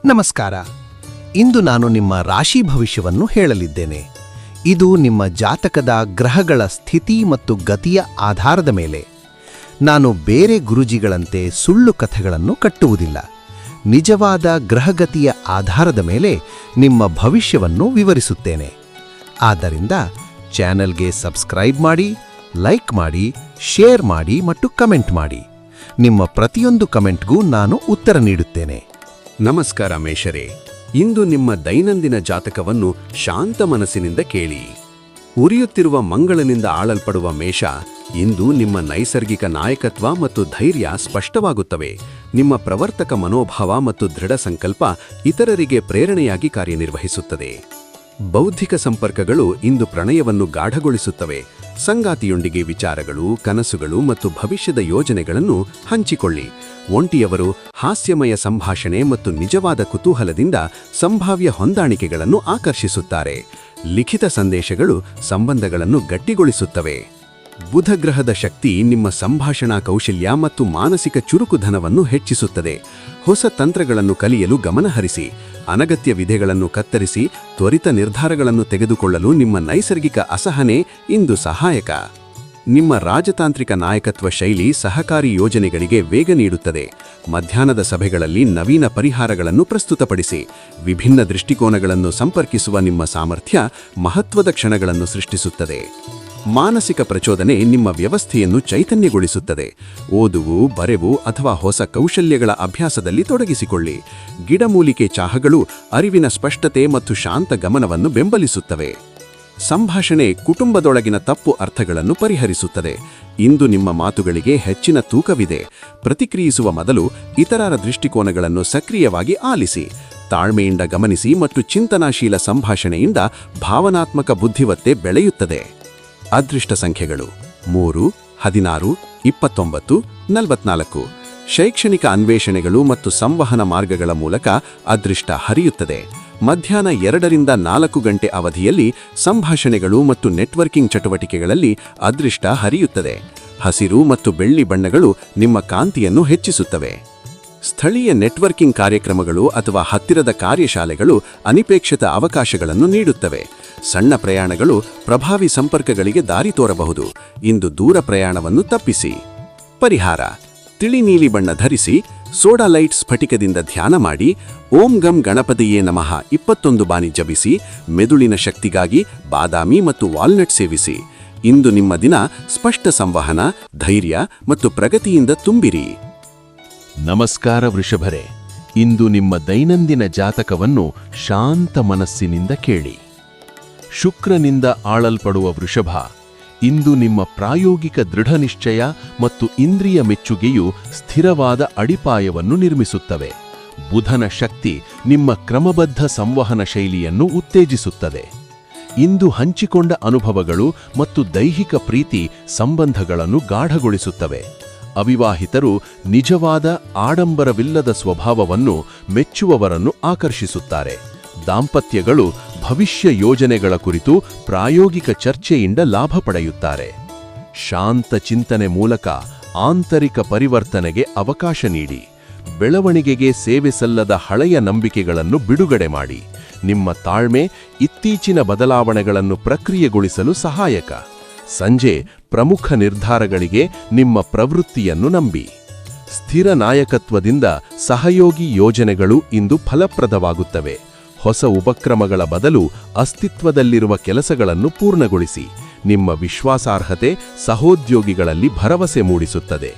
ನಮಸ್ಕಾರ. ಇಂದು ನಾನು ನಿಮ್ಮ ರಾಶಿ ಭವಿಷ್ಯವನ್ನು ಹೇಳಲಿದ್ದೇನೆ. ಇದು ನಿಮ್ಮ ಜಾತಕದ ಗ್ರಹಗಳ ಸ್ಥಿತಿ ಮತ್ತು ಗತಿಯ ಆಧಾರದ ಮೇಲೆ. ನಾನು ಬೇರೆ ಗುರುಜಿಗಳಂತೆ ಸುಳ್ಳು ಕಥೆಗಳನ್ನು ಕಟ್ಟುವುದಿಲ್ಲ. ನಿಜವಾದ ಗ್ರಹಗತಿಯ ಆಧಾರದ ಮೇಲೆ ನಿಮ್ಮ ಭವಿಷ್ಯವನ್ನು ವಿವರಿಸುತ್ತೇನೆ. ಆದ್ದರಿಂದ ಚಾನೆಲ್ಗೆ ಸಬ್ಸ್ಕ್ರೈಬ್ ಮಾಡಿ, ಲೈಕ್ ಮಾಡಿ, ಶೇರ್ ಮಾಡಿ ಮತ್ತು ಕಮೆಂಟ್ ಮಾಡಿ. ನಿಮ್ಮ ಪ್ರತಿಯೊಂದು ಕಮೆಂಟ್ಗೂ ನಾನು ಉತ್ತರ ನೀಡುತ್ತೇನೆ. ನಮಸ್ಕಾರ ಮೇಷರೇ, ಇಂದು ನಿಮ್ಮ ದೈನಂದಿನ ಜಾತಕವನ್ನು ಶಾಂತ ಮನಸ್ಸಿನಿಂದ ಕೇಳಿ. ಉರಿಯುತ್ತಿರುವ ಮಂಗಳನಿಂದ ಆಳಲ್ಪಡುವ ಮೇಷ, ಇಂದು ನಿಮ್ಮ ನೈಸರ್ಗಿಕ ನಾಯಕತ್ವ ಮತ್ತು ಧೈರ್ಯ ಸ್ಪಷ್ಟವಾಗುತ್ತವೆ. ನಿಮ್ಮ ಪ್ರವರ್ತಕ ಮನೋಭಾವ ಮತ್ತು ದೃಢ ಸಂಕಲ್ಪ ಇತರರಿಗೆ ಪ್ರೇರಣೆಯಾಗಿ ಕಾರ್ಯನಿರ್ವಹಿಸುತ್ತದೆ. ಬೌದ್ಧಿಕ ಸಂಪರ್ಕಗಳು ಇಂದು ಪ್ರಣಯವನ್ನು ಗಾಢಗೊಳಿಸುತ್ತವೆ. ಸಂಗಾತಿಯೊಂದಿಗೆ ವಿಚಾರಗಳು, ಕನಸುಗಳು ಮತ್ತು ಭವಿಷ್ಯದ ಯೋಜನೆಗಳನ್ನು ಹಂಚಿಕೊಳ್ಳಿ. ಒಂಟಿಯವರು ಹಾಸ್ಯಮಯ ಸಂಭಾಷಣೆ ಮತ್ತು ನಿಜವಾದ ಕುತೂಹಲದಿಂದ ಸಂಭಾವ್ಯ ಹೊಂದಾಣಿಕೆಗಳನ್ನು ಆಕರ್ಷಿಸುತ್ತಾರೆ. ಲಿಖಿತ ಸಂದೇಶಗಳು ಸಂಬಂಧಗಳನ್ನು ಗಟ್ಟಿಗೊಳಿಸುತ್ತವೆ. ಬುಧಗ್ರಹದ ಶಕ್ತಿ ನಿಮ್ಮ ಸಂಭಾಷಣಾ ಕೌಶಲ್ಯ ಮತ್ತು ಮಾನಸಿಕ ಚುರುಕುಧನವನ್ನು ಹೆಚ್ಚಿಸುತ್ತದೆ. ಹೊಸ ತಂತ್ರಗಳನ್ನು ಕಲಿಯಲು ಗಮನಹರಿಸಿ. ಅನಗತ್ಯ ವಿಧೆಗಳನ್ನು ಕತ್ತರಿಸಿ ತ್ವರಿತ ನಿರ್ಧಾರಗಳನ್ನು ತೆಗೆದುಕೊಳ್ಳಲು ನಿಮ್ಮ ನೈಸರ್ಗಿಕ ಅಸಹನೆ ಇಂದು ಸಹಾಯಕ. ನಿಮ್ಮ ರಾಜತಾಂತ್ರಿಕ ನಾಯಕತ್ವ ಶೈಲಿ ಸಹಕಾರಿ ಯೋಜನೆಗಳಿಗೆ ವೇಗ ನೀಡುತ್ತದೆ. ಮಧ್ಯಾಹ್ನದ ಸಭೆಗಳಲ್ಲಿ ನವೀನ ಪರಿಹಾರಗಳನ್ನು ಪ್ರಸ್ತುತಪಡಿಸಿ. ವಿಭಿನ್ನ ದೃಷ್ಟಿಕೋನಗಳನ್ನು ಸಂಪರ್ಕಿಸುವ ನಿಮ್ಮ ಸಾಮರ್ಥ್ಯ ಮಹತ್ವದ ಕ್ಷಣಗಳನ್ನು ಸೃಷ್ಟಿಸುತ್ತದೆ. ಮಾನಸಿಕ ಪ್ರಚೋದನೆ ನಿಮ್ಮ ವ್ಯವಸ್ಥೆಯನ್ನು ಚೈತನ್ಯಗೊಳಿಸುತ್ತದೆ. ಓದುವು, ಬರೆವು ಅಥವಾ ಹೊಸ ಕೌಶಲ್ಯಗಳ ಅಭ್ಯಾಸದಲ್ಲಿ ತೊಡಗಿಸಿಕೊಳ್ಳಿ. ಗಿಡಮೂಲಿಕೆ ಚಾಹಗಳು ಅರಿವಿನ ಸ್ಪಷ್ಟತೆ ಮತ್ತು ಶಾಂತ ಗಮನವನ್ನು ಬೆಂಬಲಿಸುತ್ತವೆ. ಸಂಭಾಷಣೆ ಕುಟುಂಬದೊಳಗಿನ ತಪ್ಪು ಅರ್ಥಗಳನ್ನು ಪರಿಹರಿಸುತ್ತದೆ. ಇಂದು ನಿಮ್ಮ ಮಾತುಗಳಿಗೆ ಹೆಚ್ಚಿನ ತೂಕವಿದೆ. ಪ್ರತಿಕ್ರಿಯಿಸುವ ಮೊದಲು ಇತರರ ದೃಷ್ಟಿಕೋನಗಳನ್ನು ಸಕ್ರಿಯವಾಗಿ ಆಲಿಸಿ. ತಾಳ್ಮೆಯಿಂದ ಗಮನಿಸಿ ಮತ್ತು ಚಿಂತನಾಶೀಲ ಸಂಭಾಷಣೆಯಿಂದ ಭಾವನಾತ್ಮಕ ಬುದ್ಧಿಮತ್ತೆ ಬೆಳೆಯುತ್ತದೆ. ಅದೃಷ್ಟ ಸಂಖ್ಯೆಗಳು 3, 16, 29, 44. ಶೈಕ್ಷಣಿಕ ಅನ್ವೇಷಣೆಗಳು ಮತ್ತು ಸಂವಹನ ಮಾರ್ಗಗಳ ಮೂಲಕ ಅದೃಷ್ಟ ಹರಿಯುತ್ತದೆ. ಮಧ್ಯಾಹ್ನ 2 ರಿಂದ 4 ಗಂಟೆ ಅವಧಿಯಲ್ಲಿ ಸಂಭಾಷಣೆಗಳು ಮತ್ತು ನೆಟ್ವರ್ಕಿಂಗ್ ಚಟುವಟಿಕೆಗಳಲ್ಲಿ ಅದೃಷ್ಟ ಹರಿಯುತ್ತದೆ. ಹಸಿರು ಮತ್ತು ಬೆಳ್ಳಿ ಬಣ್ಣಗಳು ನಿಮ್ಮ ಕಾಂತಿಯನ್ನು ಹೆಚ್ಚಿಸುತ್ತವೆ. ಸ್ಥಳೀಯ ನೆಟ್ವರ್ಕಿಂಗ್ ಕಾರ್ಯಕ್ರಮಗಳು ಅಥವಾ ಹತ್ತಿರದ ಕಾರ್ಯಶಾಲೆಗಳು ಅನಿಪೇಕ್ಷಿತ ಅವಕಾಶಗಳನ್ನು ನೀಡುತ್ತವೆ. ಸಣ್ಣ ಪ್ರಯಾಣಗಳು ಪ್ರಭಾವಿ ಸಂಪರ್ಕಗಳಿಗೆ ದಾರಿ ತೋರಬಹುದು. ಇಂದು ದೂರ ಪ್ರಯಾಣವನ್ನು ತಪ್ಪಿಸಿ. ಪರಿಹಾರ: ತಿಳಿ ನೀಲಿ ಬಣ್ಣ ಧರಿಸಿ, ಸೋಡಾ ಲೈಟ್ ಸ್ಫಟಿಕದಿಂದ ಧ್ಯಾನ ಮಾಡಿ, ಓಂ ಗಂ ಗಣಪತಿಯೇ ನಮಃ 21 ಬಾರಿ ಜಪಿಸಿ. ಮೆದುಳಿನ ಶಕ್ತಿಗಾಗಿ ಬಾದಾಮಿ ಮತ್ತು ವಾಲ್ನಟ್ ಸೇವಿಸಿ. ಇಂದು ನಿಮ್ಮ ದಿನ ಸ್ಪಷ್ಟ ಸಂವಹನ, ಧೈರ್ಯ ಮತ್ತು ಪ್ರಗತಿಯಿಂದ ತುಂಬಿರಿ. ನಮಸ್ಕಾರ ವೃಷಭರೇ, ಇಂದು ನಿಮ್ಮ ದೈನಂದಿನ ಜಾತಕವನ್ನು ಶಾಂತ ಮನಸ್ಸಿನಿಂದ ಕೇಳಿ. ಶುಕ್ರನಿಂದ ಆಳಲ್ಪಡುವ ವೃಷಭ, ಇಂದು ನಿಮ್ಮ ಪ್ರಾಯೋಗಿಕ ದೃಢನಿಶ್ಚಯ ಮತ್ತು ಇಂದ್ರಿಯ ಮೆಚ್ಚುಗೆಯು ಸ್ಥಿರವಾದ ಅಡಿಪಾಯವನ್ನು ನಿರ್ಮಿಸುತ್ತವೆ. ಬುಧನ ಶಕ್ತಿ ನಿಮ್ಮ ಕ್ರಮಬದ್ಧ ಸಂವಹನ ಶೈಲಿಯನ್ನು ಉತ್ತೇಜಿಸುತ್ತದೆ. ಇಂದು ಹಂಚಿಕೊಂಡ ಅನುಭವಗಳು ಮತ್ತು ದೈಹಿಕ ಪ್ರೀತಿ ಸಂಬಂಧಗಳನ್ನು ಗಾಢಗೊಳಿಸುತ್ತವೆ. ಅವಿವಾಹಿತರು ನಿಜವಾದ ಆಡಂಬರವಿಲ್ಲದ ಸ್ವಭಾವವನ್ನು ಮೆಚ್ಚುವವರನ್ನು ಆಕರ್ಷಿಸುತ್ತಾರೆ. ದಾಂಪತ್ಯಗಳು ಭವಿಷ್ಯ ಯೋಜನೆಗಳ ಕುರಿತು ಪ್ರಾಯೋಗಿಕ ಚರ್ಚೆಯಿಂದ ಲಾಭ ಪಡೆಯುತ್ತಾರೆ. ಶಾಂತ ಚಿಂತನೆ ಮೂಲಕ ಆಂತರಿಕ ಪರಿವರ್ತನೆಗೆ ಅವಕಾಶ ನೀಡಿ. ಬೆಳವಣಿಗೆಗೆ ಸೇವೆ ಸಲ್ಲದ ಹಳೆಯ ನಂಬಿಕೆಗಳನ್ನು ಬಿಡುಗಡೆ ಮಾಡಿ. ನಿಮ್ಮ ತಾಳ್ಮೆ ಇತ್ತೀಚಿನ ಬದಲಾವಣೆಗಳನ್ನು ಪ್ರಕ್ರಿಯೆಗೊಳಿಸಲು ಸಹಾಯಕ. ಸಂಜೆ ಪ್ರಮುಖ ನಿರ್ಧಾರಗಳಿಗೆ ನಿಮ್ಮ ಪ್ರವೃತ್ತಿಯನ್ನು ನಂಬಿ. ಸ್ಥಿರ ನಾಯಕತ್ವದಿಂದ ಸಹಯೋಗಿ ಯೋಜನೆಗಳು ಇಂದು ಫಲಪ್ರದವಾಗುತ್ತವೆ. ಹೊಸ ಉಪಕ್ರಮಗಳ ಬದಲು ಅಸ್ತಿತ್ವದಲ್ಲಿರುವ ಕೆಲಸಗಳನ್ನು ಪೂರ್ಣಗೊಳಿಸಿ. ನಿಮ್ಮ ವಿಶ್ವಾಸಾರ್ಹತೆ ಸಹೋದ್ಯೋಗಿಗಳಲ್ಲಿ ಭರವಸೆ ಮೂಡಿಸುತ್ತದೆ.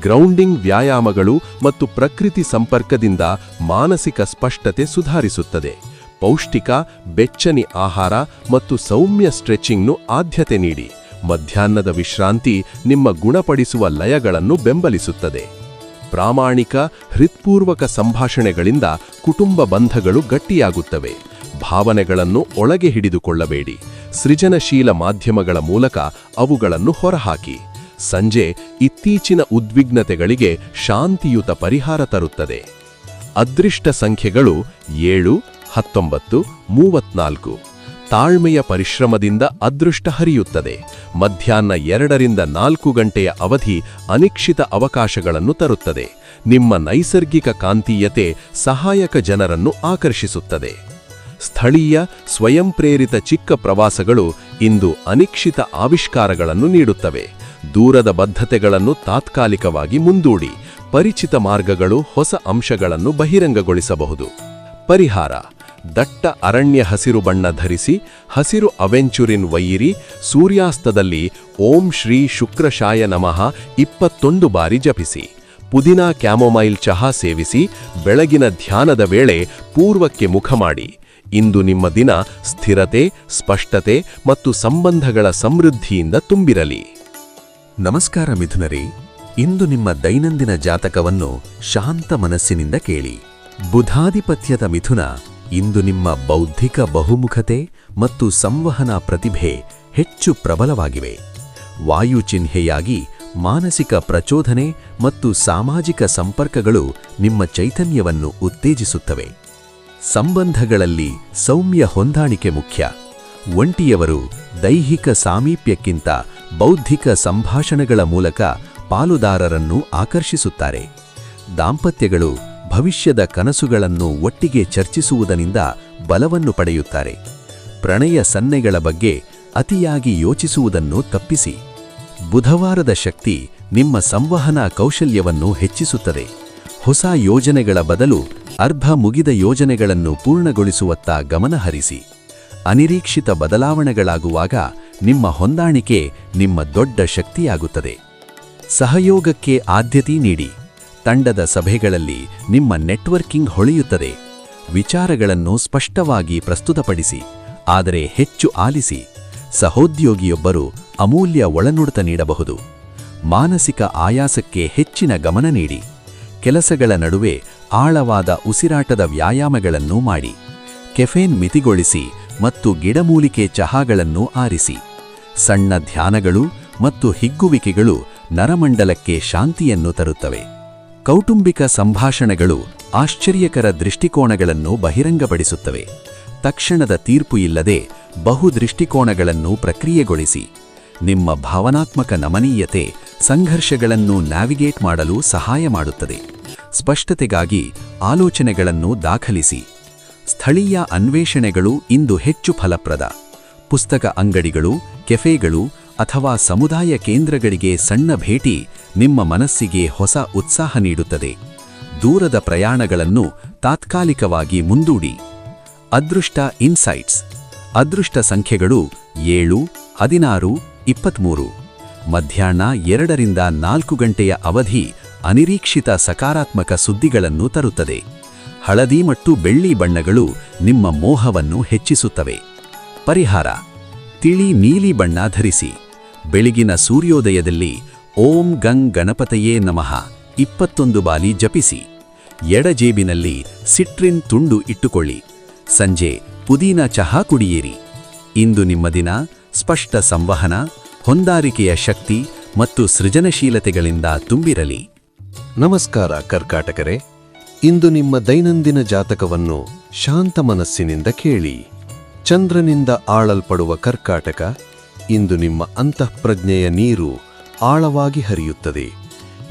ಗ್ರೌಂಡಿಂಗ್ ವ್ಯಾಯಾಮಗಳು ಮತ್ತು ಪ್ರಕೃತಿ ಸಂಪರ್ಕದಿಂದ ಮಾನಸಿಕ ಸ್ಪಷ್ಟತೆ ಸುಧಾರಿಸುತ್ತದೆ. ಪೌಷ್ಟಿಕ, ಬೆಚ್ಚನಿ ಆಹಾರ ಮತ್ತು ಸೌಮ್ಯ ಸ್ಟ್ರೆಚಿಂಗ್ನು ಆದ್ಯತೆ ನೀಡಿ. ಮಧ್ಯಾಹ್ನದ ವಿಶ್ರಾಂತಿ ನಿಮ್ಮ ಗುಣಪಡಿಸುವ ಲಯಗಳನ್ನು ಬೆಂಬಲಿಸುತ್ತದೆ. ಪ್ರಾಮಾಣಿಕ, ಹೃತ್ಪೂರ್ವಕ ಸಂಭಾಷಣೆಗಳಿಂದ ಕುಟುಂಬ ಬಂಧಗಳು ಗಟ್ಟಿಯಾಗುತ್ತವೆ. ಭಾವನೆಗಳನ್ನು ಒಳಗೆ ಹಿಡಿದುಕೊಳ್ಳಬೇಡಿ. ಸೃಜನಶೀಲ ಮಾಧ್ಯಮಗಳ ಮೂಲಕ ಅವುಗಳನ್ನು ಹೊರಹಾಕಿ. ಸಂಜೆ ಇತ್ತೀಚಿನ ಉದ್ವಿಗ್ನತೆಗಳಿಗೆ ಶಾಂತಿಯುತ ಪರಿಹಾರ ತರುತ್ತದೆ. ಅದೃಷ್ಟ ಸಂಖ್ಯೆಗಳು 7, 19, 34. ತಾಳ್ಮೆಯ ಪರಿಶ್ರಮದಿಂದ ಅದೃಷ್ಟ ಹರಿಯುತ್ತದೆ. ಮಧ್ಯಾಹ್ನ 2ರಿಂದ 4 ಗಂಟೆಯ ಅವಧಿ ಅನಿಶ್ಚಿತ ಅವಕಾಶಗಳನ್ನು ತರುತ್ತದೆ. ನಿಮ್ಮ ನೈಸರ್ಗಿಕ ಕಾಂತೀಯತೆ ಸಹಾಯಕ ಜನರನ್ನು ಆಕರ್ಷಿಸುತ್ತದೆ. ಸ್ಥಳೀಯ ಸ್ವಯಂ ಪ್ರೇರಿತ ಚಿಕ್ಕ ಪ್ರವಾಸಗಳು ಇಂದು ಅನಿಶ್ಚಿತ ಆವಿಷ್ಕಾರಗಳನ್ನು ನೀಡುತ್ತವೆ. ದೂರದ ಬದ್ಧತೆಗಳನ್ನು ತಾತ್ಕಾಲಿಕವಾಗಿ ಮುಂದೂಡಿ ಪರಿಚಿತ ಮಾರ್ಗಗಳು ಹೊಸ ಅಂಶಗಳನ್ನು ಬಹಿರಂಗಗೊಳಿಸಬಹುದು. ಪರಿಹಾರ: ದಟ್ಟ ಅರಣ್ಯ ಹಸಿರು ಬಣ್ಣ ಧರಿಸಿ, ಹಸಿರು ಅವೆಂಚುರಿನ್ ಒಯ್ಯಿರಿ. ಸೂರ್ಯಾಸ್ತದಲ್ಲಿ ಓಂ ಶ್ರೀ ಶುಕ್ರಶಾಯ ನಮಃ 21 ಬಾರಿ ಜಪಿಸಿ. ಪುದೀನಾ ಕ್ಯಾಮೊಮೈಲ್ ಚಹಾ ಸೇವಿಸಿ. ಬೆಳಗಿನ ಧ್ಯಾನದ ವೇಳೆ ಪೂರ್ವಕ್ಕೆ ಮುಖ ಮಾಡಿ. ಇಂದು ನಿಮ್ಮ ದಿನ ಸ್ಥಿರತೆ, ಸ್ಪಷ್ಟತೆ ಮತ್ತು ಸಂಬಂಧಗಳ ಸಮೃದ್ಧಿಯಿಂದ ತುಂಬಿರಲಿ. ನಮಸ್ಕಾರ ಮಿಥುನರೇ, ಇಂದು ನಿಮ್ಮ ದೈನಂದಿನ ಜಾತಕವನ್ನು ಶಾಂತ ಮನಸ್ಸಿನಿಂದ ಕೇಳಿ. ಬುಧಾಧಿಪತ್ಯದ ಮಿಥುನ ಇಂದು ನಿಮ್ಮ ಬೌದ್ಧಿಕ ಬಹುಮುಖತೆ ಮತ್ತು ಸಂವಹನ ಪ್ರತಿಭೆ ಹೆಚ್ಚು ಪ್ರಬಲವಾಗಿವೆ. ವಾಯು ಚಿಹ್ನೆಯಾಗಿ ಮಾನಸಿಕ ಪ್ರಚೋದನೆ ಮತ್ತು ಸಾಮಾಜಿಕ ಸಂಪರ್ಕಗಳು ನಿಮ್ಮ ಚೈತನ್ಯವನ್ನು ಉತ್ತೇಜಿಸುತ್ತವೆ. ಸಂಬಂಧಗಳಲ್ಲಿ ಸೌಮ್ಯ ಹೊಂದಾಣಿಕೆ ಮುಖ್ಯ. ಒಂಟಿಯವರು ದೈಹಿಕ ಸಾಮೀಪ್ಯಕ್ಕಿಂತ ಬೌದ್ಧಿಕ ಸಂಭಾಷಣೆಗಳ ಮೂಲಕ ಪಾಲುದಾರರನ್ನು ಆಕರ್ಷಿಸುತ್ತಾರೆ. ದಾಂಪತ್ಯಗಳು ಭವಿಷ್ಯದ ಕನಸುಗಳನ್ನು ಒಟ್ಟಿಗೆ ಚರ್ಚಿಸುವುದರಿಂದ ಬಲವನ್ನು ಪಡೆಯುತ್ತಾರೆ. ಪ್ರಣಯ ಸನ್ನೆಗಳ ಬಗ್ಗೆ ಅತಿಯಾಗಿ ಯೋಚಿಸುವುದನ್ನು ತಪ್ಪಿಸಿ. ಬುಧವಾರದ ಶಕ್ತಿ ನಿಮ್ಮ ಸಂವಹನ ಕೌಶಲ್ಯವನ್ನು ಹೆಚ್ಚಿಸುತ್ತದೆ. ಹೊಸ ಯೋಜನೆಗಳ ಬದಲು ಅರ್ಧ ಮುಗಿದ ಯೋಜನೆಗಳನ್ನು ಪೂರ್ಣಗೊಳಿಸುವತ್ತ ಗಮನಹರಿಸಿ. ಅನಿರೀಕ್ಷಿತ ಬದಲಾವಣೆಗಳಾಗುವಾಗ ನಿಮ್ಮ ಹೊಂದಾಣಿಕೆ ನಿಮ್ಮ ದೊಡ್ಡ ಶಕ್ತಿಯಾಗುತ್ತದೆ. ಸಹಯೋಗಕ್ಕೆ ಆದ್ಯತೆ ನೀಡಿ. ತಂಡದ ಸಭೆಗಳಲ್ಲಿ ನಿಮ್ಮ ನೆಟ್ವರ್ಕಿಂಗ್ ಹೊಳೆಯುತ್ತದೆ. ವಿಚಾರಗಳನ್ನು ಸ್ಪಷ್ಟವಾಗಿ ಪ್ರಸ್ತುತಪಡಿಸಿ, ಆದರೆ ಹೆಚ್ಚು ಆಲಿಸಿ. ಸಹೋದ್ಯೋಗಿಯೊಬ್ಬರು ಅಮೂಲ್ಯ ಒಳನುಡಿತ ನೀಡಬಹುದು. ಮಾನಸಿಕ ಆಯಾಸಕ್ಕೆ ಹೆಚ್ಚಿನ ಗಮನ ನೀಡಿ. ಕೆಲಸಗಳ ನಡುವೆ ಆಳವಾದ ಉಸಿರಾಟದ ವ್ಯಾಯಾಮಗಳನ್ನು ಮಾಡಿ. ಕೆಫೇನ್ ಮಿತಿಗೊಳಿಸಿ ಮತ್ತು ಗಿಡಮೂಲಿಕೆ ಚಹಾಗಳನ್ನು ಆರಿಸಿ. ಸಣ್ಣ ಧ್ಯಾನಗಳು ಮತ್ತು ಹಿಗ್ಗುವಿಕೆಗಳು ನರಮಂಡಲಕ್ಕೆ ಶಾಂತಿಯನ್ನು ತರುತ್ತವೆ. ಕೌಟುಂಬಿಕ ಸಂಭಾಷಣೆಗಳು ಆಶ್ಚರ್ಯಕರ ದೃಷ್ಟಿಕೋನಗಳನ್ನು ಬಹಿರಂಗಪಡಿಸುತ್ತವೆ. ತಕ್ಷಣದ ತೀರ್ಪು ಇಲ್ಲದೆ ಬಹು ದೃಷ್ಟಿಕೋನಗಳನ್ನು ಪ್ರಕ್ರಿಯೆಗೊಳಿಸಿ. ನಿಮ್ಮ ಭಾವನಾತ್ಮಕ ನಮನೀಯತೆ ಸಂಘರ್ಷಗಳನ್ನು ನ್ಯಾವಿಗೇಟ್ ಮಾಡಲು ಸಹಾಯ ಮಾಡುತ್ತದೆ. ಸ್ಪಷ್ಟತೆಗಾಗಿ ಆಲೋಚನೆಗಳನ್ನು ದಾಖಲಿಸಿ. ಸ್ಥಳೀಯ ಅನ್ವೇಷಣೆಗಳು ಇಂದು ಹೆಚ್ಚು ಫಲಪ್ರದ. ಪುಸ್ತಕ ಅಂಗಡಿಗಳು, ಕೆಫೆಗಳು ಅಥವಾ ಸಮುದಾಯ ಕೇಂದ್ರಗಳಿಗೆ ಸಣ್ಣ ಭೇಟಿ ನಿಮ್ಮ ಮನಸ್ಸಿಗೆ ಹೊಸ ಉತ್ಸಾಹ ನೀಡುತ್ತದೆ. ದೂರದ ಪ್ರಯಾಣಗಳನ್ನು ತಾತ್ಕಾಲಿಕವಾಗಿ ಮುಂದೂಡಿ. ಅದೃಷ್ಟ ಇನ್ಸೈಟ್ಸ್. ಅದೃಷ್ಟ ಸಂಖ್ಯೆಗಳು 7, 16, 23. ಮಧ್ಯಾಹ್ನ 2ರಿಂದ 4 ಗಂಟೆಯ ಅವಧಿ ಅನಿರೀಕ್ಷಿತ ಸಕಾರಾತ್ಮಕ ಸುದ್ದಿಗಳನ್ನು ತರುತ್ತದೆ. ಹಳದಿ ಮತ್ತು ಬೆಳ್ಳಿ ಬಣ್ಣಗಳು ನಿಮ್ಮ ಮೋಹವನ್ನು ಹೆಚ್ಚಿಸುತ್ತವೆ. ಪರಿಹಾರ: ತಿಳಿ ನೀಲಿ ಬಣ್ಣ ಧರಿಸಿ. ಬೆಳಗಿನ ಸೂರ್ಯೋದಯದಲ್ಲಿ ಓಂ ಗಂಗ್ ಗಣಪತಯೇ ನಮಃ 21 ಬಾರಿ ಜಪಿಸಿ. ಎಡಜೇಬಿನಲ್ಲಿ ಸಿಟ್ರಿನ್ ತುಂಡು ಇಟ್ಟುಕೊಳ್ಳಿ. ಸಂಜೆ ಪುದೀನಾ ಚಹಾ ಕುಡಿಯಿರಿ. ಇಂದು ನಿಮ್ಮ ದಿನ ಸ್ಪಷ್ಟ ಸಂವಹನ, ಹೊಂದಾಣಿಕೆಯ ಶಕ್ತಿ ಮತ್ತು ಸೃಜನಶೀಲತೆಗಳಿಂದ ತುಂಬಿರಲಿ. ನಮಸ್ಕಾರ ಕರ್ಕಾಟಕರೇ, ಇಂದು ನಿಮ್ಮ ದೈನಂದಿನ ಜಾತಕವನ್ನು ಶಾಂತ ಮನಸ್ಸಿನಿಂದ ಕೇಳಿ. ಚಂದ್ರನಿಂದ ಆಳಲ್ಪಡುವ ಕರ್ಕಾಟಕ, ಇಂದು ನಿಮ್ಮ ಅಂತಃಪ್ರಜ್ಞೆಯ ನೀರು ಆಳವಾಗಿ ಹರಿಯುತ್ತದೆ.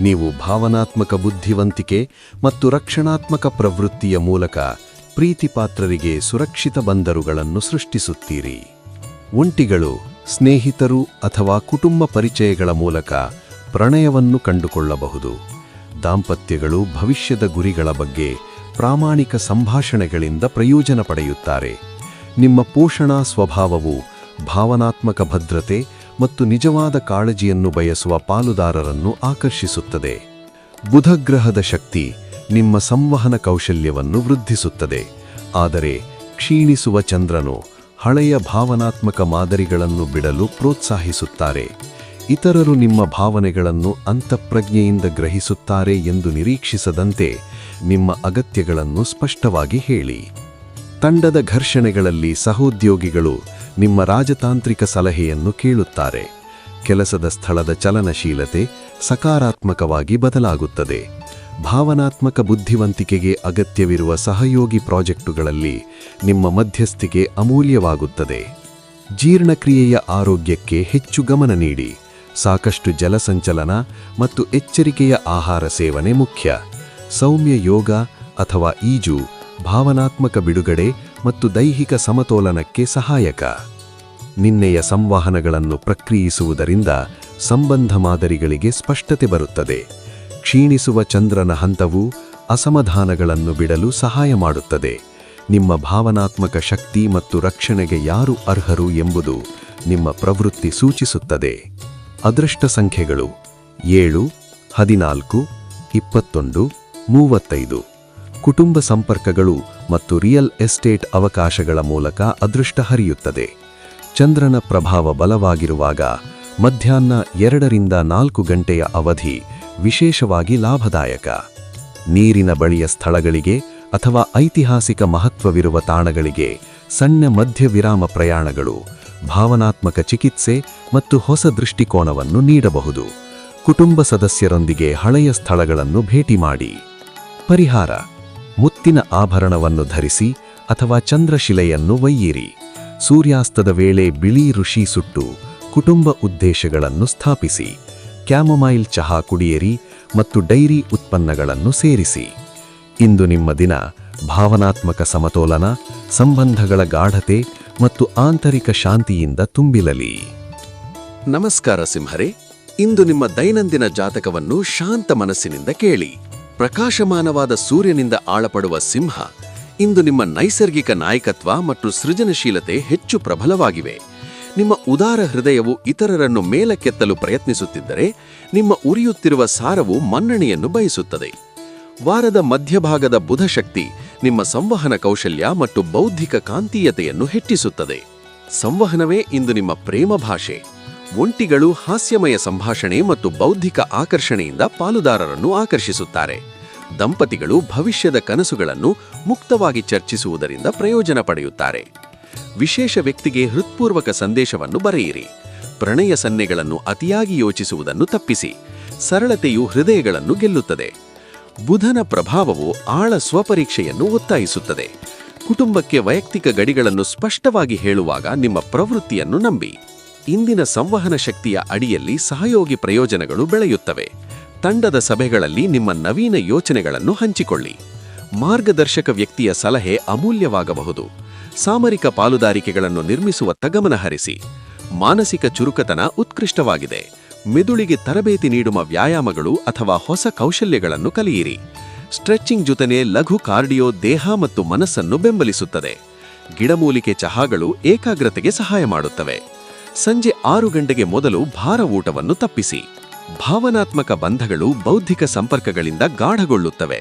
ನೀವು ಭಾವನಾತ್ಮಕ ಬುದ್ಧಿವಂತಿಕೆ ಮತ್ತು ರಕ್ಷಣಾತ್ಮಕ ಪ್ರವೃತ್ತಿಯ ಮೂಲಕ ಪ್ರೀತಿಪಾತ್ರರಿಗೆ ಸುರಕ್ಷಿತ ಬಂದರುಗಳನ್ನು ಸೃಷ್ಟಿಸುತ್ತೀರಿ. ಒಂಟಿಗಳು ಸ್ನೇಹಿತರು ಅಥವಾ ಕುಟುಂಬ ಪರಿಚಯಗಳ ಮೂಲಕ ಪ್ರಣಯವನ್ನು ಕಂಡುಕೊಳ್ಳಬಹುದು. ದಾಂಪತ್ಯಗಳು ಭವಿಷ್ಯದ ಗುರಿಗಳ ಬಗ್ಗೆ ಪ್ರಾಮಾಣಿಕ ಸಂಭಾಷಣೆಗಳಿಂದ ಪ್ರಯೋಜನ ಪಡೆಯುತ್ತಾರೆ. ನಿಮ್ಮ ಪೋಷಣಾ ಸ್ವಭಾವವು ಭಾವನಾತ್ಮಕ ಭದ್ರತೆ ಮತ್ತು ನಿಜವಾದ ಕಾಳಜಿಯನ್ನು ಬಯಸುವ ಪಾಲುದಾರರನ್ನು ಆಕರ್ಷಿಸುತ್ತದೆ. ಬುಧಗ್ರಹದ ಶಕ್ತಿ ನಿಮ್ಮ ಸಂವಹನ ಕೌಶಲ್ಯವನ್ನು ವೃದ್ಧಿಸುತ್ತದೆ. ಆದರೆ ಕ್ಷೀಣಿಸುವ ಚಂದ್ರನು ಹಳೆಯ ಭಾವನಾತ್ಮಕ ಮಾದರಿಗಳನ್ನು ಬಿಡಲು ಪ್ರೋತ್ಸಾಹಿಸುತ್ತಾರೆ. ಇತರರು ನಿಮ್ಮ ಭಾವನೆಗಳನ್ನು ಅಂತಃಪ್ರಜ್ಞೆಯಿಂದ ಗ್ರಹಿಸುತ್ತಾರೆ ಎಂದು ನಿರೀಕ್ಷಿಸದಂತೆ ನಿಮ್ಮ ಅಗತ್ಯಗಳನ್ನು ಸ್ಪಷ್ಟವಾಗಿ ಹೇಳಿ. ತಂಡದ ಘರ್ಷಣೆಗಳಲ್ಲಿ ಸಹೋದ್ಯೋಗಿಗಳು ನಿಮ್ಮ ರಾಜತಾಂತ್ರಿಕ ಸಲಹೆಯನ್ನು ಕೇಳುತ್ತಾರೆ. ಕೆಲಸದ ಸ್ಥಳದ ಚಲನಶೀಲತೆ ಸಕಾರಾತ್ಮಕವಾಗಿ ಬದಲಾಗುತ್ತದೆ. ಭಾವನಾತ್ಮಕ ಬುದ್ಧಿವಂತಿಕೆಗೆ ಅಗತ್ಯವಿರುವ ಸಹಯೋಗಿ ಪ್ರಾಜೆಕ್ಟುಗಳಲ್ಲಿ ನಿಮ್ಮ ಮಧ್ಯಸ್ಥಿಕೆ ಅಮೂಲ್ಯವಾಗುತ್ತದೆ. ಜೀರ್ಣಕ್ರಿಯೆಯ ಆರೋಗ್ಯಕ್ಕೆ ಹೆಚ್ಚು ಗಮನ ನೀಡಿ. ಸಾಕಷ್ಟು ಜಲಸಂಚಲನ ಮತ್ತು ಎಚ್ಚರಿಕೆಯ ಆಹಾರ ಸೇವನೆ ಮುಖ್ಯ. ಸೌಮ್ಯ ಯೋಗ ಅಥವಾ ಈಜು ಭಾವನಾತ್ಮಕ ಬಿಡುಗಡೆ ಮತ್ತು ದೈಹಿಕ ಸಮತೋಲನಕ್ಕೆ ಸಹಾಯಕ. ನಿನ್ನೆಯ ಸಂವಹನಗಳನ್ನು ಪ್ರಕ್ರಿಯಿಸುವುದರಿಂದ ಸಂಬಂಧ ಮಾದರಿಗಳಿಗೆ ಸ್ಪಷ್ಟತೆ ಬರುತ್ತದೆ. ಕ್ಷೀಣಿಸುವ ಚಂದ್ರನ ಹಂತವು ಅಸಮಾಧಾನಗಳನ್ನು ಬಿಡಲು ಸಹಾಯ ಮಾಡುತ್ತದೆ. ನಿಮ್ಮ ಭಾವನಾತ್ಮಕ ಶಕ್ತಿ ಮತ್ತು ರಕ್ಷಣೆಗೆ ಯಾರು ಅರ್ಹರು ಎಂಬುದು ನಿಮ್ಮ ಪ್ರವೃತ್ತಿ ಸೂಚಿಸುತ್ತದೆ. ಅದೃಷ್ಟ ಸಂಖ್ಯೆಗಳು 7, 14, 21, 35. ಕುಟುಂಬ ಸಂಪರ್ಕಗಳು ಮತ್ತು ರಿಯಲ್ ಎಸ್ಟೇಟ್ ಅವಕಾಶಗಳ ಮೂಲಕ ಅದೃಷ್ಟ ಹರಿಯುತ್ತದೆ. ಚಂದ್ರನ ಪ್ರಭಾವ ಬಲವಾಗಿರುವಾಗ ಮಧ್ಯಾಹ್ನ 2ರಿಂದ 4 ಗಂಟೆಯ ಅವಧಿ ವಿಶೇಷವಾಗಿ ಲಾಭದಾಯಕ. ನೀರಿನ ಬಳಿಯ ಸ್ಥಳಗಳಿಗೆ ಅಥವಾ ಐತಿಹಾಸಿಕ ಮಹತ್ವವಿರುವ ತಾಣಗಳಿಗೆ ಸಣ್ಣ ಮಧ್ಯವಿರಾಮ ಪ್ರಯಾಣಗಳು ಭಾವನಾತ್ಮಕ ಚಿಕಿತ್ಸೆ ಮತ್ತು ಹೊಸ ದೃಷ್ಟಿಕೋನವನ್ನು ನೀಡಬಹುದು. ಕುಟುಂಬ ಸದಸ್ಯರೊಂದಿಗೆ ಹಳೆಯ ಸ್ಥಳಗಳನ್ನು ಭೇಟಿ ಮಾಡಿ. ಪರಿಹಾರ: ಮುತ್ತಿನ ಆಭರಣವನ್ನು ಧರಿಸಿ ಅಥವಾ ಚಂದ್ರಶಿಲೆಯನ್ನು ಒಯ್ಯಿರಿ. ಸೂರ್ಯಾಸ್ತದ ವೇಳೆ ಬಿಳಿ ಋಷಿ ಸುಟ್ಟು ಕುಟುಂಬ ಉದ್ದೇಶಗಳನ್ನು ಸ್ಥಾಪಿಸಿ. ಕ್ಯಾಮೊಮೈಲ್ ಚಹಾ ಕುಡಿಯಿರಿ ಮತ್ತು ಡೈರಿ ಉತ್ಪನ್ನಗಳನ್ನು ಸೇರಿಸಿ. ಇಂದು ನಿಮ್ಮ ದಿನ ಭಾವನಾತ್ಮಕ ಸಮತೋಲನ, ಸಂಬಂಧಗಳ ಗಾಢತೆ ಮತ್ತು ಆಂತರಿಕ ಶಾಂತಿಯಿಂದ ತುಂಬಿರಲಿ. ನಮಸ್ಕಾರ ಸಿಂಹರೇ, ಇಂದು ನಿಮ್ಮ ದೈನಂದಿನ ಜಾತಕವನ್ನು ಶಾಂತ ಮನಸ್ಸಿನಿಂದ ಕೇಳಿ. ಪ್ರಕಾಶಮಾನವಾದ ಸೂರ್ಯನಿಂದ ಆಳಪಡುವ ಸಿಂಹ, ಇಂದು ನಿಮ್ಮ ನೈಸರ್ಗಿಕ ನಾಯಕತ್ವ ಮತ್ತು ಸೃಜನಶೀಲತೆ ಹೆಚ್ಚು ಪ್ರಬಲವಾಗಿವೆ. ನಿಮ್ಮ ಉದಾರ ಹೃದಯವು ಇತರರನ್ನು ಮೇಲಕ್ಕೆತ್ತಲು ಪ್ರಯತ್ನಿಸುತ್ತಿದ್ದರೆ, ನಿಮ್ಮ ಉರಿಯುತ್ತಿರುವ ಸಾರವು ಮನ್ನಣೆಯನ್ನು ಬಯಸುತ್ತದೆ. ವಾರದ ಮಧ್ಯಭಾಗದ ಬುಧ ಶಕ್ತಿ ನಿಮ್ಮ ಸಂವಹನ ಕೌಶಲ್ಯ ಮತ್ತು ಬೌದ್ಧಿಕ ಕಾಂತೀಯತೆಯನ್ನು ಹೆಚ್ಚಿಸುತ್ತದೆ. ಸಂವಹನವೇ ಇಂದು ನಿಮ್ಮ ಪ್ರೇಮ ಭಾಷೆ. ಒಂಟಿಗಳು ಹಾಸ್ಯಮಯ ಸಂಭಾಷಣೆ ಮತ್ತು ಬೌದ್ಧಿಕ ಆಕರ್ಷಣೆಯಿಂದ ಪಾಲುದಾರರನ್ನು ಆಕರ್ಷಿಸುತ್ತಾರೆ. ದಂಪತಿಗಳು ಭವಿಷ್ಯದ ಕನಸುಗಳನ್ನು ಮುಕ್ತವಾಗಿ ಚರ್ಚಿಸುವುದರಿಂದ ಪ್ರಯೋಜನ ಪಡೆಯುತ್ತಾರೆ. ವಿಶೇಷ ವ್ಯಕ್ತಿಗೆ ಹೃತ್ಪೂರ್ವಕ ಸಂದೇಶವನ್ನು ಬರೆಯಿರಿ. ಪ್ರಣಯ ಸನ್ನೆಗಳನ್ನು ಅತಿಯಾಗಿ ಯೋಚಿಸುವುದನ್ನು ತಪ್ಪಿಸಿ. ಸರಳತೆಯು ಹೃದಯಗಳನ್ನು ಗೆಲ್ಲುತ್ತದೆ. ಬುಧನ ಪ್ರಭಾವವು ಆಳ ಸ್ವಪರೀಕ್ಷೆಯನ್ನು ಒತ್ತಾಯಿಸುತ್ತದೆ. ಕುಟುಂಬಕ್ಕೆ ವೈಯಕ್ತಿಕ ಗಡಿಗಳನ್ನು ಸ್ಪಷ್ಟವಾಗಿ ಹೇಳುವಾಗ ನಿಮ್ಮ ಪ್ರವೃತ್ತಿಯನ್ನು ನಂಬಿ. ಇಂದಿನ ಸಂವಹನ ಶಕ್ತಿಯ ಅಡಿಯಲ್ಲಿ ಸಹಯೋಗಿ ಪ್ರಯೋಜನಗಳು ಬೆಳೆಯುತ್ತವೆ. ತಂಡದ ಸಭೆಗಳಲ್ಲಿ ನಿಮ್ಮ ನವೀನ ಯೋಚನೆಗಳನ್ನು ಹಂಚಿಕೊಳ್ಳಿ. ಮಾರ್ಗದರ್ಶಕ ವ್ಯಕ್ತಿಯ ಸಲಹೆ ಅಮೂಲ್ಯವಾಗಬಹುದು. ಸಾಮರಿಕ ಪಾಲುದಾರಿಕೆಗಳನ್ನು ನಿರ್ಮಿಸುವತ್ತ ಗಮನ ಹರಿಸಿ. ಮಾನಸಿಕ ಚುರುಕತನ ಉತ್ಕೃಷ್ಟವಾಗಿದೆ. ಮೆದುಳಿಗೆ ತರಬೇತಿ ನೀಡುವ ವ್ಯಾಯಾಮಗಳು ಅಥವಾ ಹೊಸ ಕೌಶಲ್ಯಗಳನ್ನು ಕಲಿಯಿರಿ. ಸ್ಟ್ರೆಚಿಂಗ್ ಜೊತೆನೆ ಲಘು ಕಾರ್ಡಿಯೋ ದೇಹ ಮತ್ತು ಮನಸ್ಸನ್ನು ಬೆಂಬಲಿಸುತ್ತದೆ. ಗಿಡಮೂಲಿಕೆ ಚಹಾಗಳು ಏಕಾಗ್ರತೆಗೆ ಸಹಾಯ ಮಾಡುತ್ತವೆ. ಸಂಜೆ 6 ಗಂಟೆಗೆ ಮೊದಲು ಭಾರ ಊಟವನ್ನು ತಪ್ಪಿಸಿ. ಭಾವನಾತ್ಮಕ ಬಂಧಗಳು ಬೌದ್ಧಿಕ ಸಂಪರ್ಕಗಳಿಂದ ಗಾಢಗೊಳ್ಳುತ್ತವೆ.